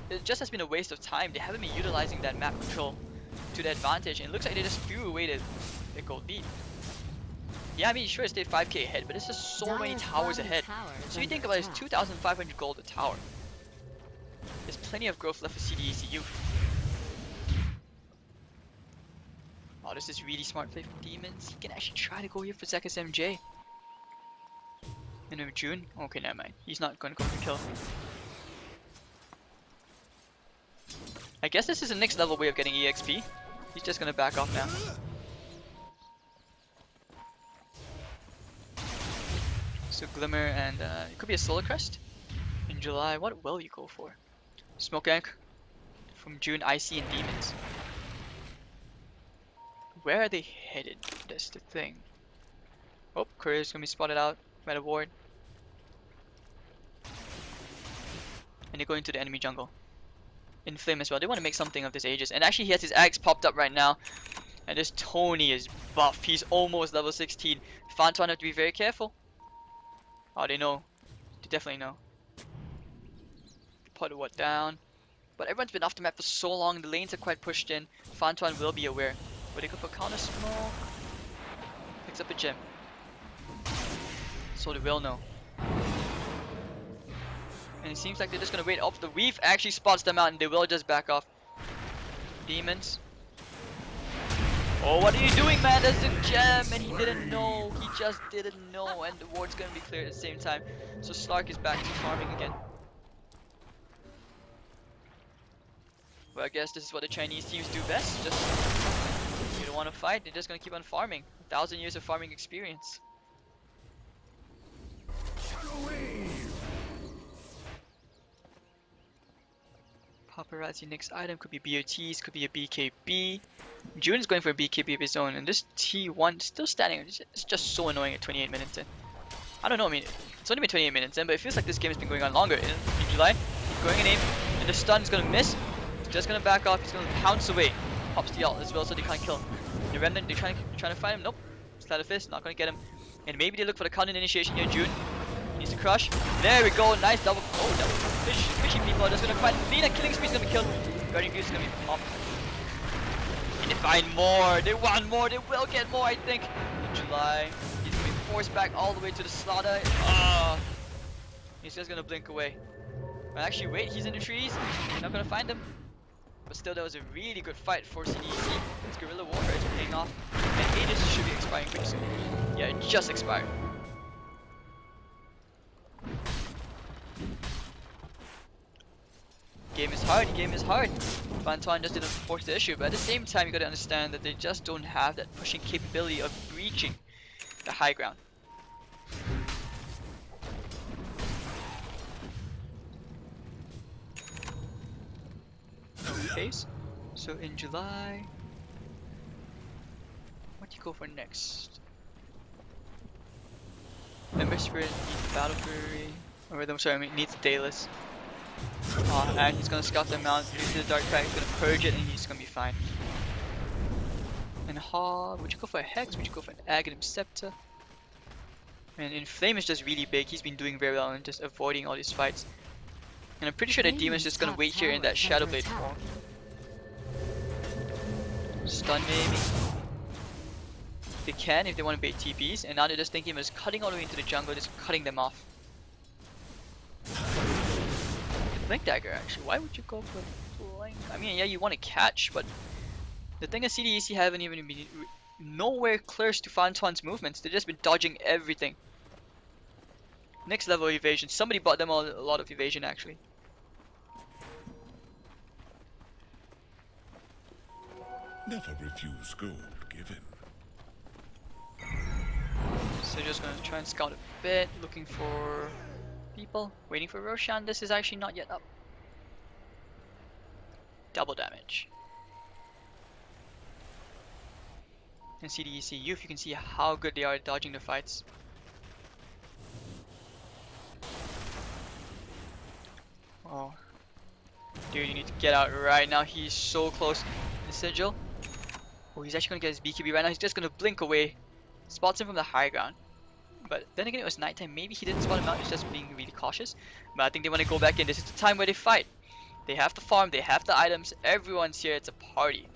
It just has been a waste of time. They haven't been utilizing that map control to their advantage, and it looks like they just threw away the gold lead. Yeah, I mean, sure, it stayed 5k ahead, but it's just so many towers ahead. So you think about it, it's 2,500 gold a tower. There's plenty of growth left for CDECU. Oh, this is really smart play from Demons. He can actually try to go here for Zekus MJ. And then June? Okay, never mind. He's not going to go for the kill. I guess this is the next level way of getting EXP. He's just gonna back off now. So Glimmer and it could be a Solar Crest in July. What will you go for? Smoke Ank from June, IC and Demons. Where are they headed? That's the thing. Oh, Courier's gonna be spotted out by the ward. And they're going to the enemy jungle. Inflame as well. They want to make something of this Aegis. And actually he has his axe popped up right now. And this Tony is buff. He's almost level 16. FanTuan have to be very careful. Oh, they know. They definitely know. Put what down. But everyone's been off the map for so long. The lanes are quite pushed in. FanTuan will be aware. But they go for counter smoke. Picks up a gem. So they will know. And it seems like they're just gonna wait off. The Reef actually spots them out and they will just back off. Demons. Oh, what are you doing, man? There's a gem and he didn't know. He just didn't know. And the ward's gonna be cleared at the same time. So Slark is back to farming again. Well, I guess this is what the Chinese teams do best. Just, you don't want to fight, they're just gonna keep on farming. 1,000 years of farming experience. Paparazzi next item could be BOTs, could be a BKB. June is going for a BKB of his own, and this T1 still standing. It's just so annoying at 28 minutes in. I don't know, I mean, it's only been 28 minutes in, but it feels like this game has been going on longer. In July, he's going in aim, and the stun is gonna miss. He's just gonna back off, he's gonna pounce away. Pops the ult as well so they can't kill him. The Remnant, they're trying to find him. Nope. Sleight of Fist, not gonna get him. And maybe they look for the counter initiation here, June. He needs to crush. There we go, nice double. Oh, double. Fishing people are just gonna find Lina. Killing Speed's gonna be killed. Guardian View is gonna be popped. And they find more. They want more. They will get more, I think. In July, he's gonna be forced back all the way to the slaughter. He's just gonna blink away. But actually, wait, he's in the trees. They're not gonna find him. But still, that was a really good fight for CDEC. This guerrilla warfare is paying off. And Aegis should be expiring pretty soon. Yeah, it just expired. Game is hard, game is hard. FanTuan just didn't force the issue, but at the same time you gotta understand that they just don't have that pushing capability of breaching the high ground. Okay, so in July, what do you go for next? Ember Spirit needs Battle Fury, or I'm sorry, I mean needs Daedalus. And he's gonna scout them out, use the Dark Pack, he's gonna purge it, and he's gonna be fine. And would you go for a Hex? Would you go for an Aghanim Scepter? And Inflame is just really big, he's been doing very well and just avoiding all these fights. And I'm pretty sure that Demon's just gonna wait here in that Shadow Blade form. Stun maybe. They can if they want to bait TPs, and now they're just thinking of just cutting all the way into the jungle, just cutting them off. Blink Dagger actually, why would you go for Blink? I mean, yeah, you want to catch, but the thing is CDEC haven't even been nowhere close to FanTuan's movements. They've just been dodging everything. Next level evasion, somebody bought them a lot of evasion actually. Never refuse gold given. So just gonna try and scout a bit, looking for people, waiting for Roshan. This is actually not yet up. Double damage. And CDEC Youth, you can see how good they are at dodging the fights. Oh, dude, you need to get out right now. He's so close. The Sigil. Oh, he's actually gonna get his BKB right now. He's just gonna blink away. Spots him from the high ground. But then again, it was nighttime. Maybe he didn't spot him out. He's just being really cautious. But I think they want to go back in. This is the time where they fight. They have the farm. They have the items. Everyone's here. It's a party.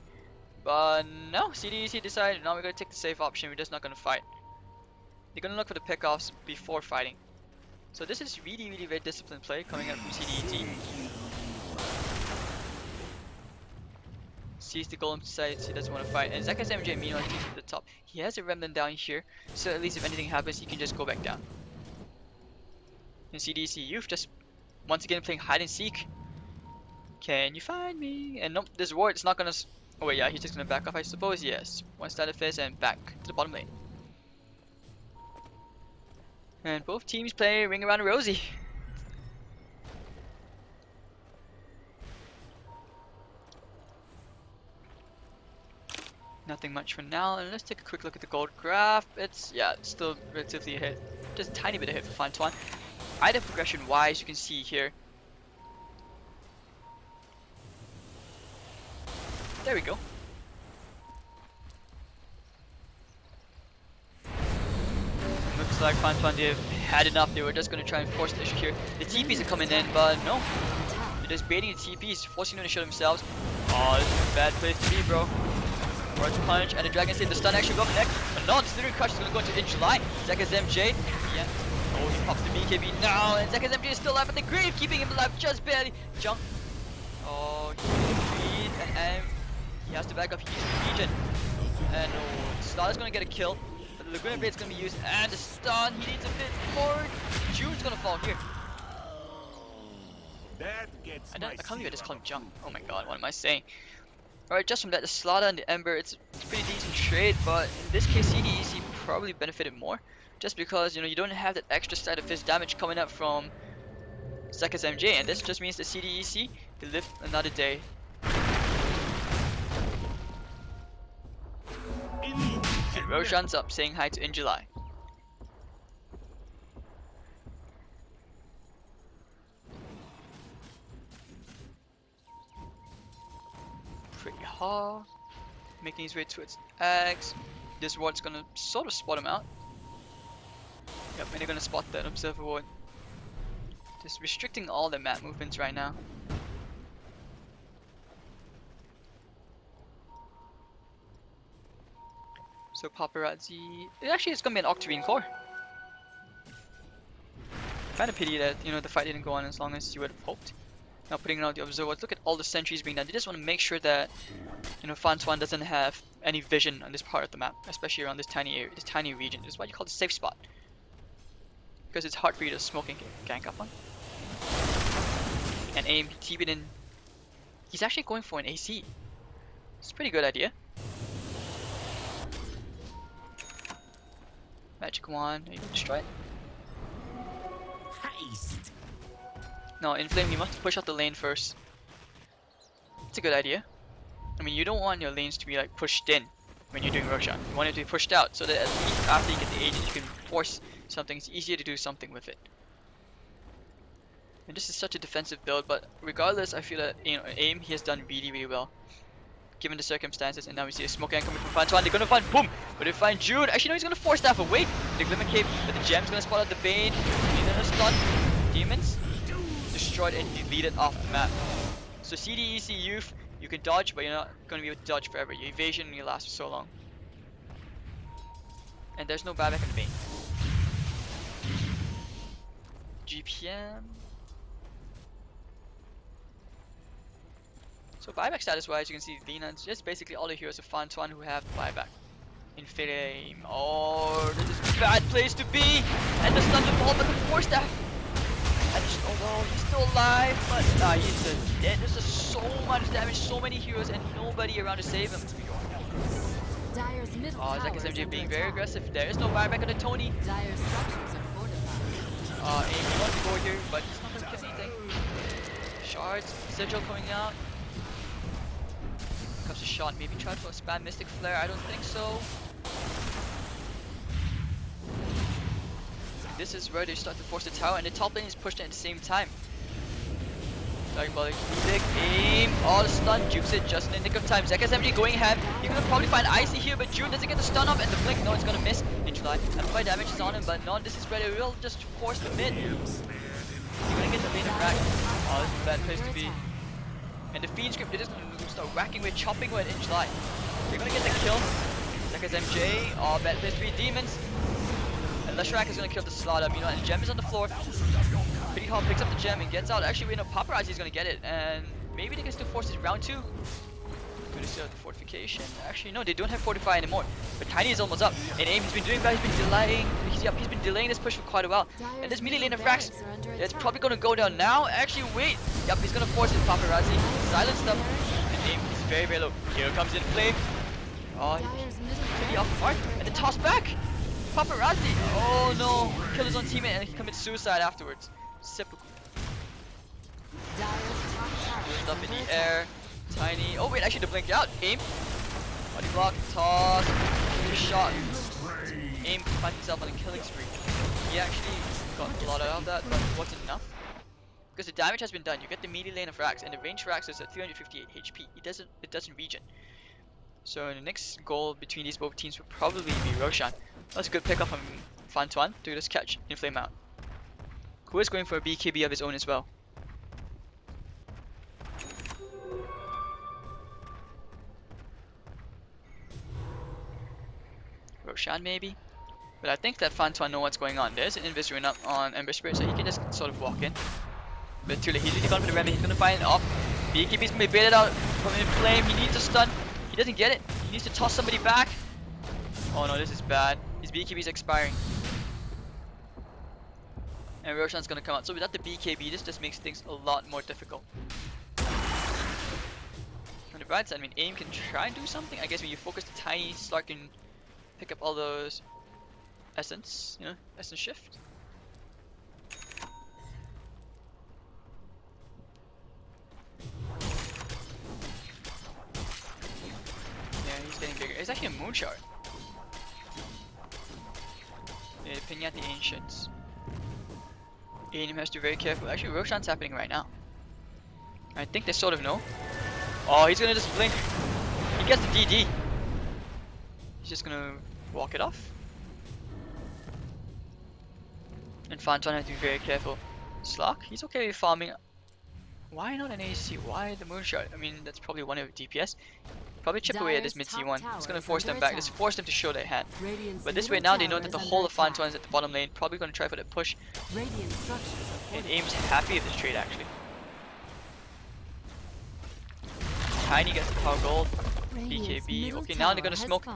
But no, CDEC decided now we're gonna take the safe option. We're just not gonna fight. They're gonna look for the pickoffs before fighting. So this is really, really very disciplined play coming out from CDEC. Sees the golem decides he doesn't want to fight, and Zeka's MJ meanwhile takes to the top. He has a remnant down here, so at least if anything happens he can just go back down. And CDEC Youth just once again playing hide and seek. Can you find me? And nope, this ward is not gonna oh wait, yeah, he's just gonna back off I suppose. Yes, one Sleight of Fist and back to the bottom lane. And both teams play Ring Around Rosie. Nothing much for now, and let's take a quick look at the gold graph. It's still relatively ahead, just a tiny bit ahead for FanTuan. Item progression wise, you can see here There we go. Looks like FanTuan, they've had enough. They were just going to try and force the issue here. The TPs are coming in, but no. They're just baiting the TPs, forcing them to show themselves. Oh, this is a bad place to be, bro. Force punch, and the Dragon Save the stun actually will connect. But no, the Slithering Crush is going to go into July. Zekka's MJ. Yeah. Oh, he pops the BKB now, and Zekka's MJ is still alive at the grave, keeping him alive just barely. Jump. Oh, he needs and he has to back up. He needs to regen. And oh, Slaughter's going to get a kill. But the Laguna Blade's going to be used, and the stun. He needs a bit forward. June's going to fall here. That gets I can't believe I just called him jump. Oh my god, what am I saying? Alright, just from that, the Slaughter and the Ember, it's a pretty decent trade, but in this case, CDEC probably benefited more. Just because, you know, you don't have that extra side of fist damage coming up from Zekka's MJ, and this just means the CDEC will live another day. And Roshan's up, saying hi to In July. Pretty hard, making his way towards X. This ward's gonna sort of spot him out. Yep, and they're gonna spot that observer ward. Just restricting all the map movements right now. So Paparazzi, actually it's gonna be an Octarine core. Kind of pity that, you know, the fight didn't go on as long as you would have hoped. Now putting out the observers, look at all the sentries being done. They just want to make sure that, you know, FanTuan doesn't have any vision on this part of the map, especially around this tiny area, this tiny region. This is what you call the safe spot, because it's hard for you to smoke and gank up on. And aim, keep it in. He's actually going for an AC. It's a pretty good idea. Magic wand, you can destroy it. Haste. No, Inflame, you must push out the lane first. It's a good idea. I mean, you don't want your lanes to be like pushed in when you're doing Roshan. You want it to be pushed out so that at least after you get the agent, you can force something. It's easier to do something with it. And this is such a defensive build, but regardless, I feel that, you know, aim he has done really, really well, given the circumstances. And now we see a smoke gang coming from FanTuan. They're gonna find boom, but they find June. Actually, no, he's gonna force staff away. The Glimmer Cape, but the gem's gonna spot out the Bane. He's gonna stun demons. Destroyed and deleted off the map. So CDEC youth, you can dodge, but you're not gonna be able to dodge forever. Your evasion only lasts for so long. And there's no buyback in the Bane. GPM. So buyback status wise, you can see Linan's just basically all the heroes of FanTuan who have the buyback. Inflame. Oh, this is a bad place to be! And the stun to fall, but the force staff. And although he's still alive, but nah, he's dead. There's just so much damage, so many heroes, and nobody around to save him. Dyer's middle Oh, tower Zekka's is MJ under being very attack. aggressive. There is no buyback on the Tony. Dyer's structures are fortified. Aim, he wants to go here, but he's not gonna kill anything. Shards, Sigil coming out. Comes a shot, maybe try to spam Mystic Flare. I don't think so. This is where they start to force the tower, and the top lane is pushed in at the same time. Diabolic Edict, aim, all the stun, jukes it just in the nick of time. Zekka's MJ going ham. You're gonna probably find Icy here, but June doesn't get the stun off, and the blink, no, it's gonna miss. In July, amplified damage is on him, but no, this is where they will just force the mid. You're gonna get the lane of rack. Oh, this is a bad place to be. And the Fiend Script, they're just gonna start whacking away, chopping away in July. They're gonna get the kill. Zekka's MJ, oh, bad place to be. Demons. And Leshrac is gonna kill the Slaughter, you know, and the gem is on the floor. Pretty hard picks up the gem and gets out. Actually, wait, no, Paparazzi is gonna get it, and maybe they can still force it round 2. Do they still have the fortification? Actually, no, they don't have fortify anymore. But Tiny is almost up. And aim, he's been doing bad, he's been delaying. He's been delaying this push for quite a while. And this melee lane of Rax, it's probably gonna go down now. Actually, wait. Yep, he's gonna force it, Paparazzi. Silence them. And aim is very, very low. Here comes in flame. Oh, he's off the mark. And then toss back. Paparazzi! Oh no! Kill his own teammate and he commits suicide afterwards. Typical. Stuff in the air. Tiny. Oh wait, actually the blink out. Aim. Body block. Toss. Shot. Aim finds himself on a killing spree. He actually got a lot out of that, but it wasn't enough. Because the damage has been done. You get the melee lane of Rax, and the range Rax is at 358 HP. It doesn't regen. So the next goal between these both teams would probably be Roshan. That's a good pickup from FanTuan to just catch Inflame out. Who is going for a BKB of his own as well. Roshan maybe? But I think that FanTuan know what's going on. There's an Invis rune up on Ember Spirit, so he can just sort of walk in. But too late, he's really gone for the remedy, he's gonna find it off. BKB's gonna be baited out from Inflame, he needs a stun. He doesn't get it, he needs to toss somebody back. Oh no, this is bad. His BKB's expiring. And Roshan's gonna come out. So without the BKB, this just makes things a lot more difficult. On the bright side, I mean, AIM can try and do something. I guess when you focus the tiny, Slark can pick up all those essence, you know, essence shift. Yeah, he's getting bigger. It's actually a moonshot. Yeah, pinging at the ancients. AIM has to be very careful. Actually, Roshan's happening right now. I think they sort of know. Oh, he's gonna just blink. He gets the DD. He's just gonna walk it off. And FanTuan has to be very careful. Slark, he's okay with farming. Why not an AC? Why the moonshot? I mean, that's probably one of DPS. Probably chip away at this mid C1. It's gonna force them back. Just force them to show their hand. But this way now they know that the whole of FanTuan is at the bottom lane. Probably gonna try for the push. And AIM's happy with this trade actually. Tiny gets the power gold. BKB. Okay, now they're gonna smoke.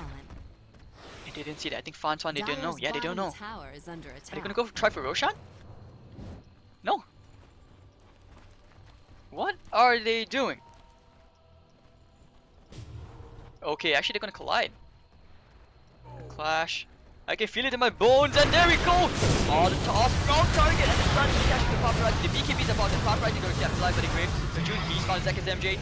They didn't see that. I think FanTuan, they didn't know. Yeah, they don't know. Are they gonna go try for Roshan? No. What are they doing? Okay, actually they're gonna collide. Clash. I can feel it in my bones, and there we go! Oh, the toss, wrong target, and the stun is catching the paparazzi. The BKB's about the paparazzi going to capitalize by the grave. The June Beast found Zekka's MJ.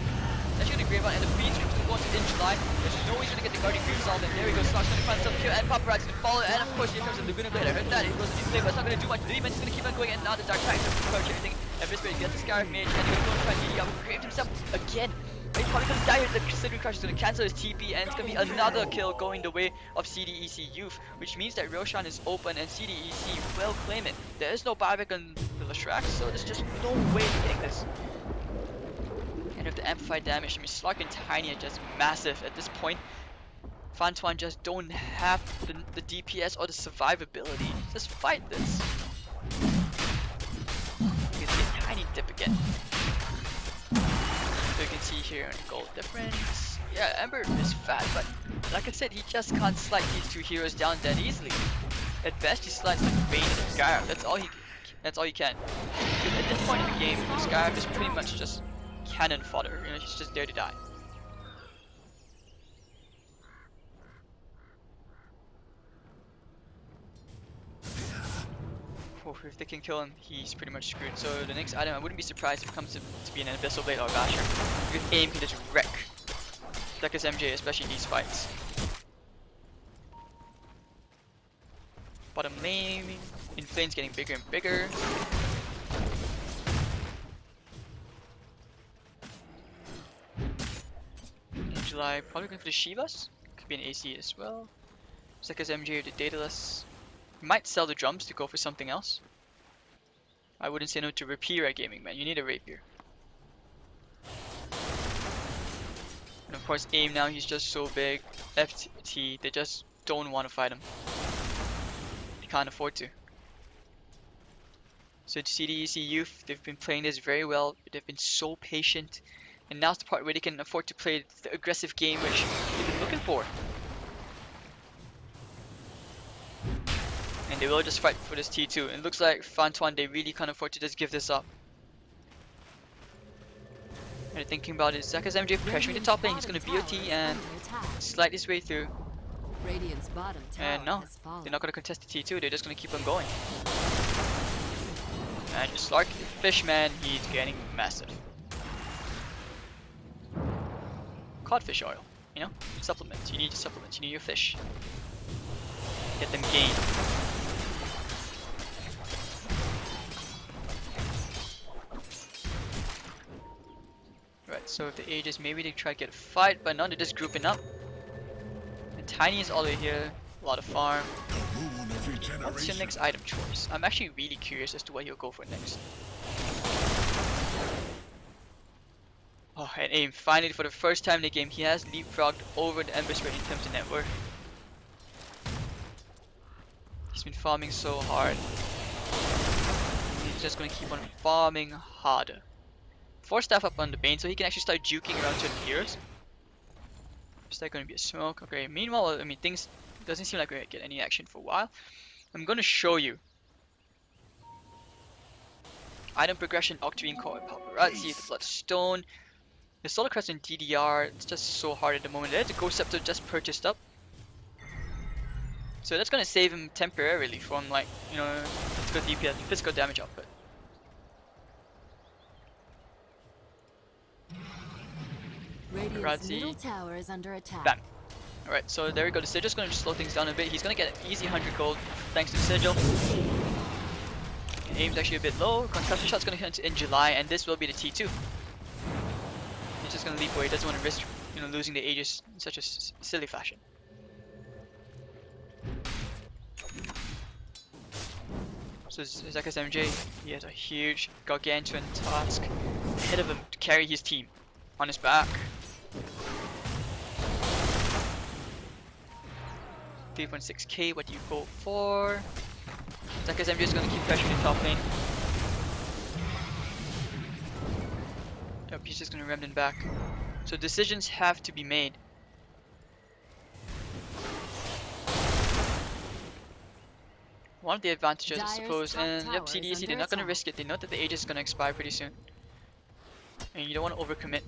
That's going to grave out, and the Beast is going to in July. There's no way he's going to get the Guardian Grave solved, and there he goes. Slark's going to find some kill, and paparazzi to follow, and of course here comes the Laguna Blade. I heard that, it goes to Inflame, but it's not going to do much. The Demon is going to keep on going, and now the Dark Tide is going to crouch everything. And Brisbane gets the Scarab Mage, and he's going to go and try and DD up. Graved himself again. He's probably gonna die here. The Slivery Crush is gonna cancel his TP, and it's gonna be another kill going the way of CDEC Youth, which means that Roshan is open and CDEC will claim it. There is no buyback on the Lashrak, so there's just no way of getting this. And with the amplified damage, I mean, Slark and Tiny are just massive at this point. FanTuan just don't have the DPS or the survivability. Just fight this. You can see Tiny dip again. So you can see here in gold difference. Yeah, Ember is fat, but like I said, he just can't slide these two heroes down that easily. At best, he slides like Vayne and Scarab. That's all he can. Because at this point in the game, Scarab is pretty much just cannon fodder. You know, he's just there to die. If they can kill him, he's pretty much screwed. So the next item, I wouldn't be surprised if it comes to be an Abyssal Blade or Basher. Because AIM can just wreck Zekka's MJ, especially these fights. Bottom lane, Inflame's getting bigger and bigger. In July, probably going for the Shivas. Could be an AC as well. Zekka's MJ or the Daedalus. Might sell the drums to go for something else. I wouldn't say no to Rapier at Gaming, man. You need a Rapier. And of course, AIM now, he's just so big. FT, they just don't want to fight him. They can't afford to. So CDEC Youth, they've been playing this very well. They've been so patient. And now's the part where they can afford to play the aggressive game which they've been looking for. And they will just fight for this T2. And it looks like FanTuan, they really can't afford to just give this up. And thinking about it, Zekka's MJ pressuring the top lane. He's going to BOT and slide his way through. And no, they're not going to contest the T2. They're just going to keep on going. And just Slark, Fishman, he's getting massive. Codfish oil, you know? Supplements. You need your supplements. You need your fish. Get them gained. So if the Aegis, maybe they try to get a fight, but no, they're just grouping up. And Tiny is all the way here, a lot of farm. The moon of regeneration. What's your next item choice? I'm actually really curious as to what he'll go for next. Oh, and AIM, finally for the first time in the game, he has leapfrogged over the Ember Spirit in terms of net worth. He's been farming so hard. He's just going to keep on farming harder. 4 staff up on the Bane, so he can actually start juking around certain heroes. Is that going to be a smoke? Okay, meanwhile, I mean, things doesn't seem like we're going to get any action for a while. I'm going to show you. Item progression, Octarine Core, Paparazzi, the Bloodstone. The Solar Crest and DDR, it's just so hard at the moment. There's a Ghost Scepter just purchased up. So that's going to save him temporarily from, like, you know, physical DPS, physical damage output. Radiant's Paparazzi. middle tower is under attack. Bam. Alright, so there we go. The Sigil's going to slow things down a bit. He's going to get an easy 100 gold thanks to Sigil. Aim's actually a bit low. Concussion shot's going to hit in July, and this will be the T2. He's just going to leap away. He doesn't want to risk, you know, losing the Aegis in such a silly fashion. So Zekas MJ, he has a huge, gargantuan task ahead of him to carry his team on his back. 3.6k, what do you go for? Zekas MJ is going to keep pressuring the top lane. Yep, he's just going to remnant back. So decisions have to be made. One of the advantages, I suppose, and yep, CDEC, they're not going to risk it. They know that the Aegis is going to expire pretty soon. And you don't want to overcommit.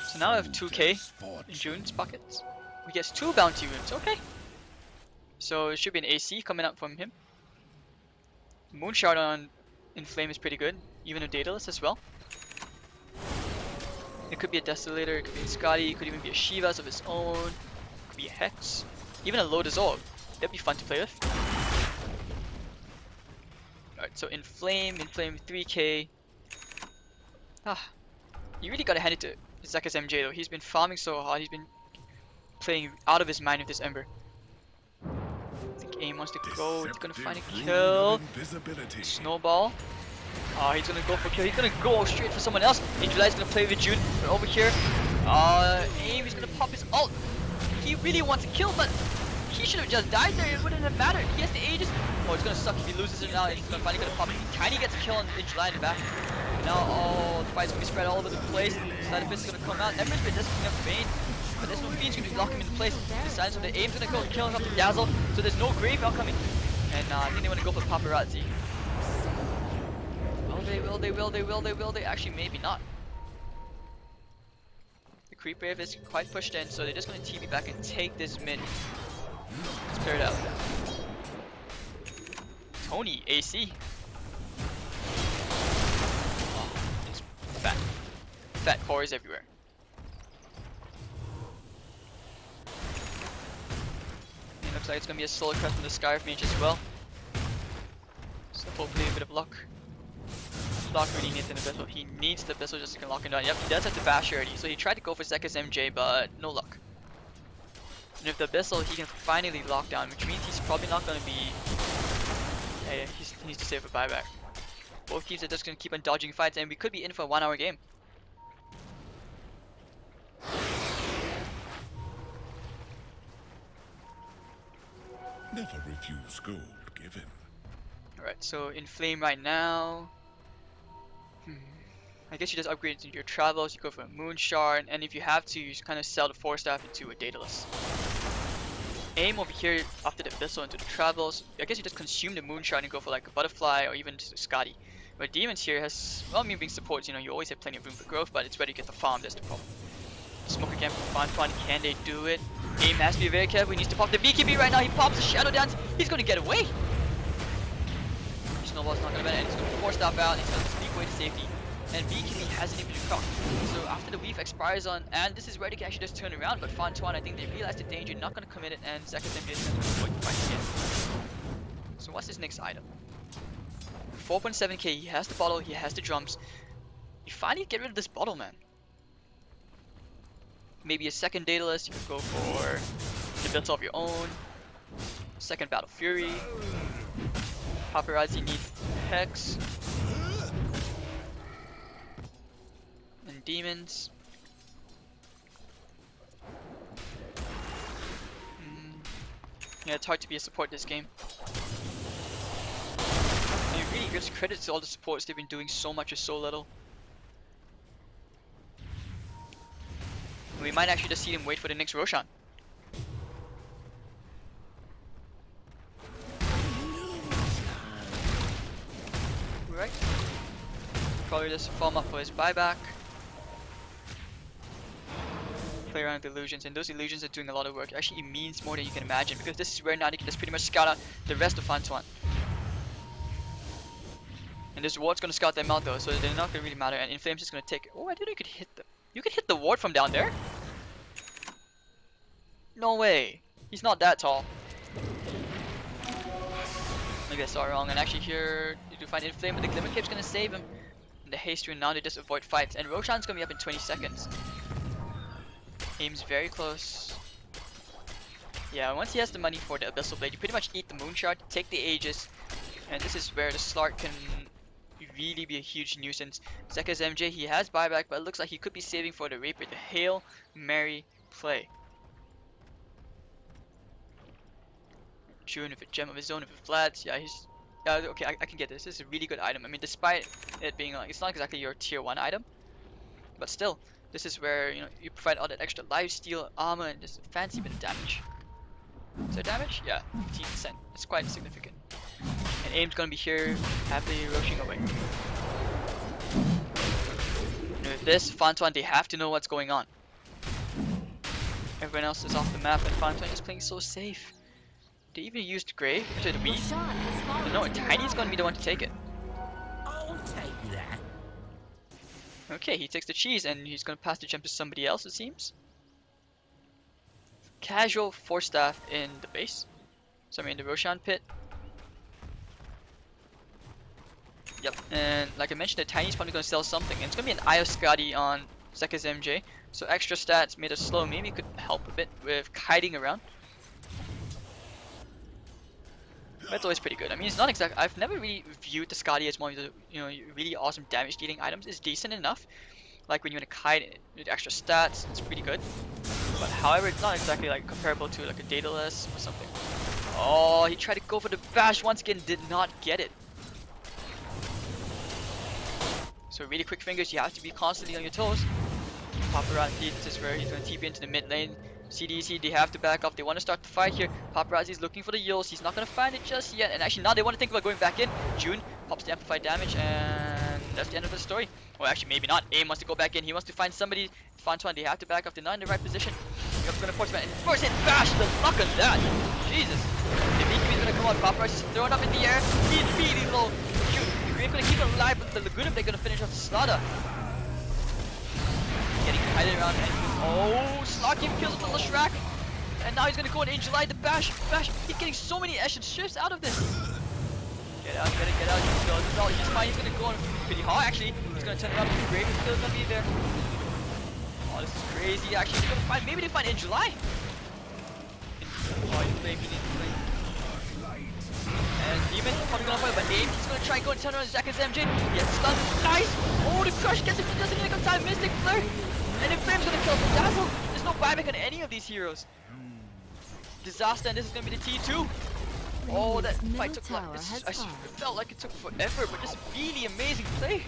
So now I have 2k in June's pockets. We get 2 bounty rooms, okay. So it should be an AC coming up from him. Moonshard on Inflame is pretty good, even a Daedalus as well. It could be a Desolator, it could be a Scotty, it could even be a Shivas of its own, it could be a Hex, even a Lotus Orb. That'd be fun to play with. Alright, so Inflame 3k. You really gotta hand it to Zekas MJ though. He's been farming so hard, he's been playing out of his mind with this Ember. I think AIM wants to go, he's gonna find a kill. Snowball. He's gonna go for kill, he's gonna go straight for someone else. In July he's gonna play with June, but over here, AIM is gonna pop his ult. He really wants to kill, but he should have just died there, it wouldn't have mattered. He has the Aegis. Oh, it's gonna suck if he loses it now. He's finally gonna pop it. Tiny gets a kill in July in the back. Now, the fight's gonna be spread all over the place. Side Fist is gonna come out. Ember's been just picking up Bane, but there's no Fiend's gonna lock him into place. The silence of the AIM's gonna go killing up the Dazzle, so there's no Graveyard coming. And I think they wanna go for Paparazzi. Oh, they will. They actually, maybe not. The Creep Wave is quite pushed in, so they're just gonna TP back and take this mid. Let's clear it out. Tony, AC. Oh, it's fat. Fat cores everywhere. It looks like it's gonna be a Solar Crest from the Scarf Mage as well. So hopefully a bit of luck. Lock really needs an Abyssal. He needs the Abyssal just to lock him down. Yep, he does have the bash already. So he tried to go for Zekas MJ, but no luck. And if the Abyssal he can finally lock down, which means he's probably not going to be... Hey, he needs to save a buyback. Both teams are just going to keep on dodging fights, and we could be in for a 1 hour game. Never refuse gold given. Alright, so Inflame right now. I guess you just upgrade into your Travels, you go for a Moonshard, and if you have to, you kind of sell the 4-staff into a Daedalus. AIM over here after the Abyssal into the Travels. I guess you just consume the Moonshard and go for like a Butterfly or even just a Scotty. But Demons here has, well, I mean, being supports, you know, you always have plenty of room for growth, but it's where you get the farm, that's the problem. Smoke again from FanTuan, can they do it? AIM has to be very careful, he needs to pop the VG.P right now, he pops the Shadow Dance, he's going to get away! Snowball's not going to matter, and he's going to 4-staff out, and he's going to sneak away to safety. And VG.P hasn't even been cocked. So after the weave expires on, and this is where they can actually just turn around, but FanTuan, I think they realized the danger, not going to commit it, and Zekas MJ is going to avoid the fight again. So what's his next item? 4.7k, he has the bottle, he has the drums. You finally get rid of this bottle, man. Maybe a second Daedalus, you could go for the build of your own. Second Battle Fury. Paparazzi need Hex. And Demons. Yeah, it's hard to be a support this game. And it really gives credit to all the supports. They've been doing so much with so little. We might actually just see them wait for the next Roshan. Right. Probably just farm up for his buyback. Play around with illusions, and those illusions are doing a lot of work. Actually, it means more than you can imagine, because this is where now they can just pretty much scout out the rest of FanTuan. And this ward's gonna scout them out though, so they're not gonna really matter. And Inflame's just gonna take. Oh, I didn't know you could hit the. You could hit the ward from down there. No way. He's not that tall. Maybe I saw it wrong. And actually here you do find Inflame, but the Glimmer Cape's gonna save him. And the haste rune now they just avoid fights. And Roshan's gonna be up in 20 seconds. Aim's very close. Yeah, once he has the money for the Abyssal Blade, you pretty much eat the Moonshard, take the Aegis, and this is where the Slark can really be a huge nuisance. Zeka's MJ, he has buyback, but it looks like he could be saving for the Reaper, the Hail Mary play. June with a gem of his own, with a flats, yeah, he's... Yeah, okay, I can get this. This is a really good item. I mean, despite it being like, it's not exactly your tier 1 item, but still, this is where, you know, you provide all that extra lifesteal, armor, and just a fancy bit of damage. Is there damage? Yeah, 15%. It's quite significant. And Aim's gonna be here, happily rushing away. And with this, FanTuan, they have to know what's going on. Everyone else is off the map, and FanTuan is playing so safe. They even used Grave to the Wii. No, Tiny's gonna be the one to take it. I'll take that. Okay, he takes the cheese and he's gonna pass the gem to somebody else, it seems. Casual 4-staff in the base. So I'm in the Roshan pit. Yep, and like I mentioned, the Tiny's probably gonna sell something. And it's gonna be an Io Scotty on Zeka's MJ. So extra stats made us slow. Maybe could help a bit with kiting around. That's always pretty good. I mean, it's not exact. I've never really viewed the Scotty as one of the, you know, really awesome damage dealing items. It's decent enough. Like when you want to kite with extra stats, it's pretty good. But however, it's not exactly like comparable to like a Daedalus or something. Oh, he tried to go for the bash once again, did not get it. So really quick fingers, you have to be constantly on your toes. Paparazzi, this is where he's going to TP into the mid lane. CDEC, they have to back off. They want to start the fight here. Paparazzi's looking for the Yules. He's not going to find it just yet. And actually now they want to think about going back in. June pops the amplified damage, and that's the end of the story. Well, actually maybe not. Aim wants to go back in. He wants to find somebody. FanTuan, they have to back off. They're not in the right position. Yep, going to force man. And first hit bash. The luck on that. Jesus. The VG.P is going to come out. Paparazzi's thrown up in the air. He's really low. Shoot. We're going to keep it alive, but the Laguna, they're going to finish off the Slaughter. Getting kited around, and oh, Slarky kills the Lashrak, and now he's gonna go in July the bash. He's getting so many Ashen shifts out of this. Get out, get out. He's fine. He's gonna go on pretty hard. Actually, he's gonna turn it up. The Grave is still gonna be there. Oh, this is crazy. Actually, he's gonna find. Maybe they find in July. Oh, he needs to play. And Demon probably gonna fight, but Aim, he's gonna try and go and turn around Zeka's MJ. He gets stunned. Nice! Oh, the crush gets him. He doesn't even time. Mystic Flare. And Inflame's gonna kill him. Dazzle. There's no buyback on any of these heroes. Disaster, and this is gonna be the T2. Oh, that fight took like, I felt like it took forever, but just really amazing play.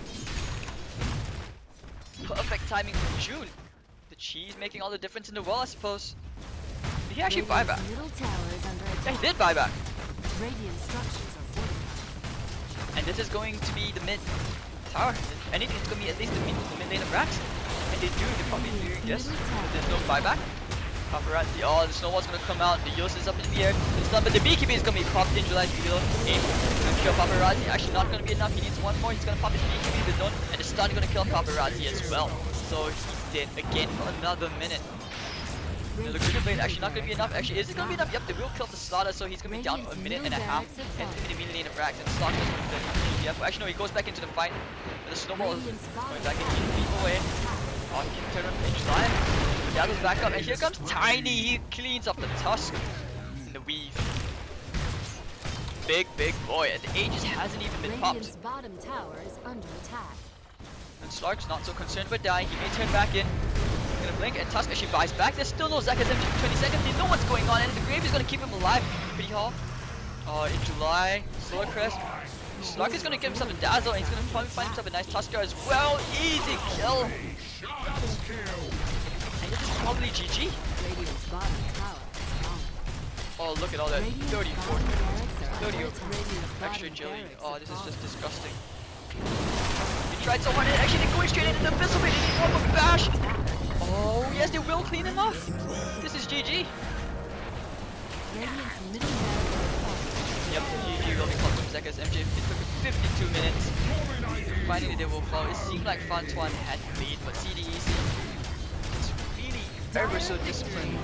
Perfect timing from June. The cheese making all the difference in the world, I suppose. Did he actually buy back? Yeah, he did buy back. Radiant structures are fortified. And this is going to be the mid tower. If anything, it's going to be at least the mid lane of Rax. And they probably do, yes. There's no buyback. Paparazzi, oh, the snowball's going to come out. The Yos is up in the air. It's not, but the BKB is going to be popped in July. Aim. Going to kill Paparazzi. Actually, not going to be enough. He needs one more. He's going to pop his BKB, the zone. And the stun is going to kill Paparazzi as well. So he's dead again for another minute. The Laguna blade. Actually, not gonna be enough. Actually, is it gonna be enough? Yep, they will kill the Slaughter, so he's gonna be down a minute and a half. And immediately in the racks. And Slaughter doesn't have the DPF. Actually, no, he goes back into the fight. But the snowball is going back in. He's away. Oh, he can turn on Pinch Line. Dazzle's back up. And here comes Tiny. He cleans up the Tusk. And the Weave. Big boy. And the Aegis hasn't even been popped. Radiant's bottom tower is under attack. And Slark's not so concerned about dying. He may turn back in. He's gonna blink, and Tusk actually buys back. There's still no Zekka's MG for 20 seconds. They know what's going on, and the Grave is gonna keep him alive. Pretty hard. In July, Solar Crest. Slark is gonna get himself a Dazzle, and he's gonna probably find himself a nice Tusker as well. Easy kill. And this is probably GG. Radiant's bottom tower is gone. Oh, look at all that. Radiant's 30, bottom 40, barracks are 30 under over. attack. Radiant's Extra bottom agility. barracks Oh, are this is gone. just disgusting. He tried so hard, and actually they're going straight into the Abyssal Blade, and he won with Bash. Oh, yes, they will clean him off. This is GG. Radiant's middle barracks Yep, GG will be called from Zekka's MJ. It took 52 minutes. Finally, they will fall. It seemed like FanTuan had lead, but CDEC is really ever so disciplined.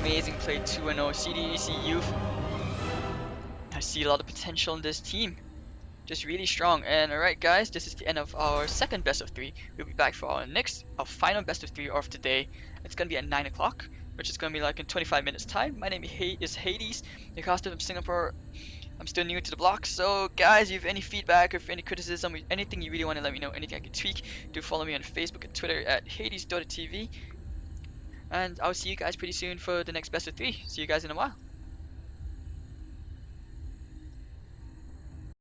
Amazing play 2-0 CDEC Youth. I see a lot of potential in this team. Just really strong. And alright guys, this is the end of our second best of 3. We'll be back for our final best of 3 of today. It's gonna be at 9 o'clock, which is gonna be like in 25 minutes time. My name is Hades, the caster from Singapore. I'm still new to the block, so guys, if you have any feedback or if any criticism, or anything you really want to let me know, anything I can tweak, do follow me on Facebook and Twitter at Hades.TV. And I'll see you guys pretty soon for the next best of 3. See you guys in a while.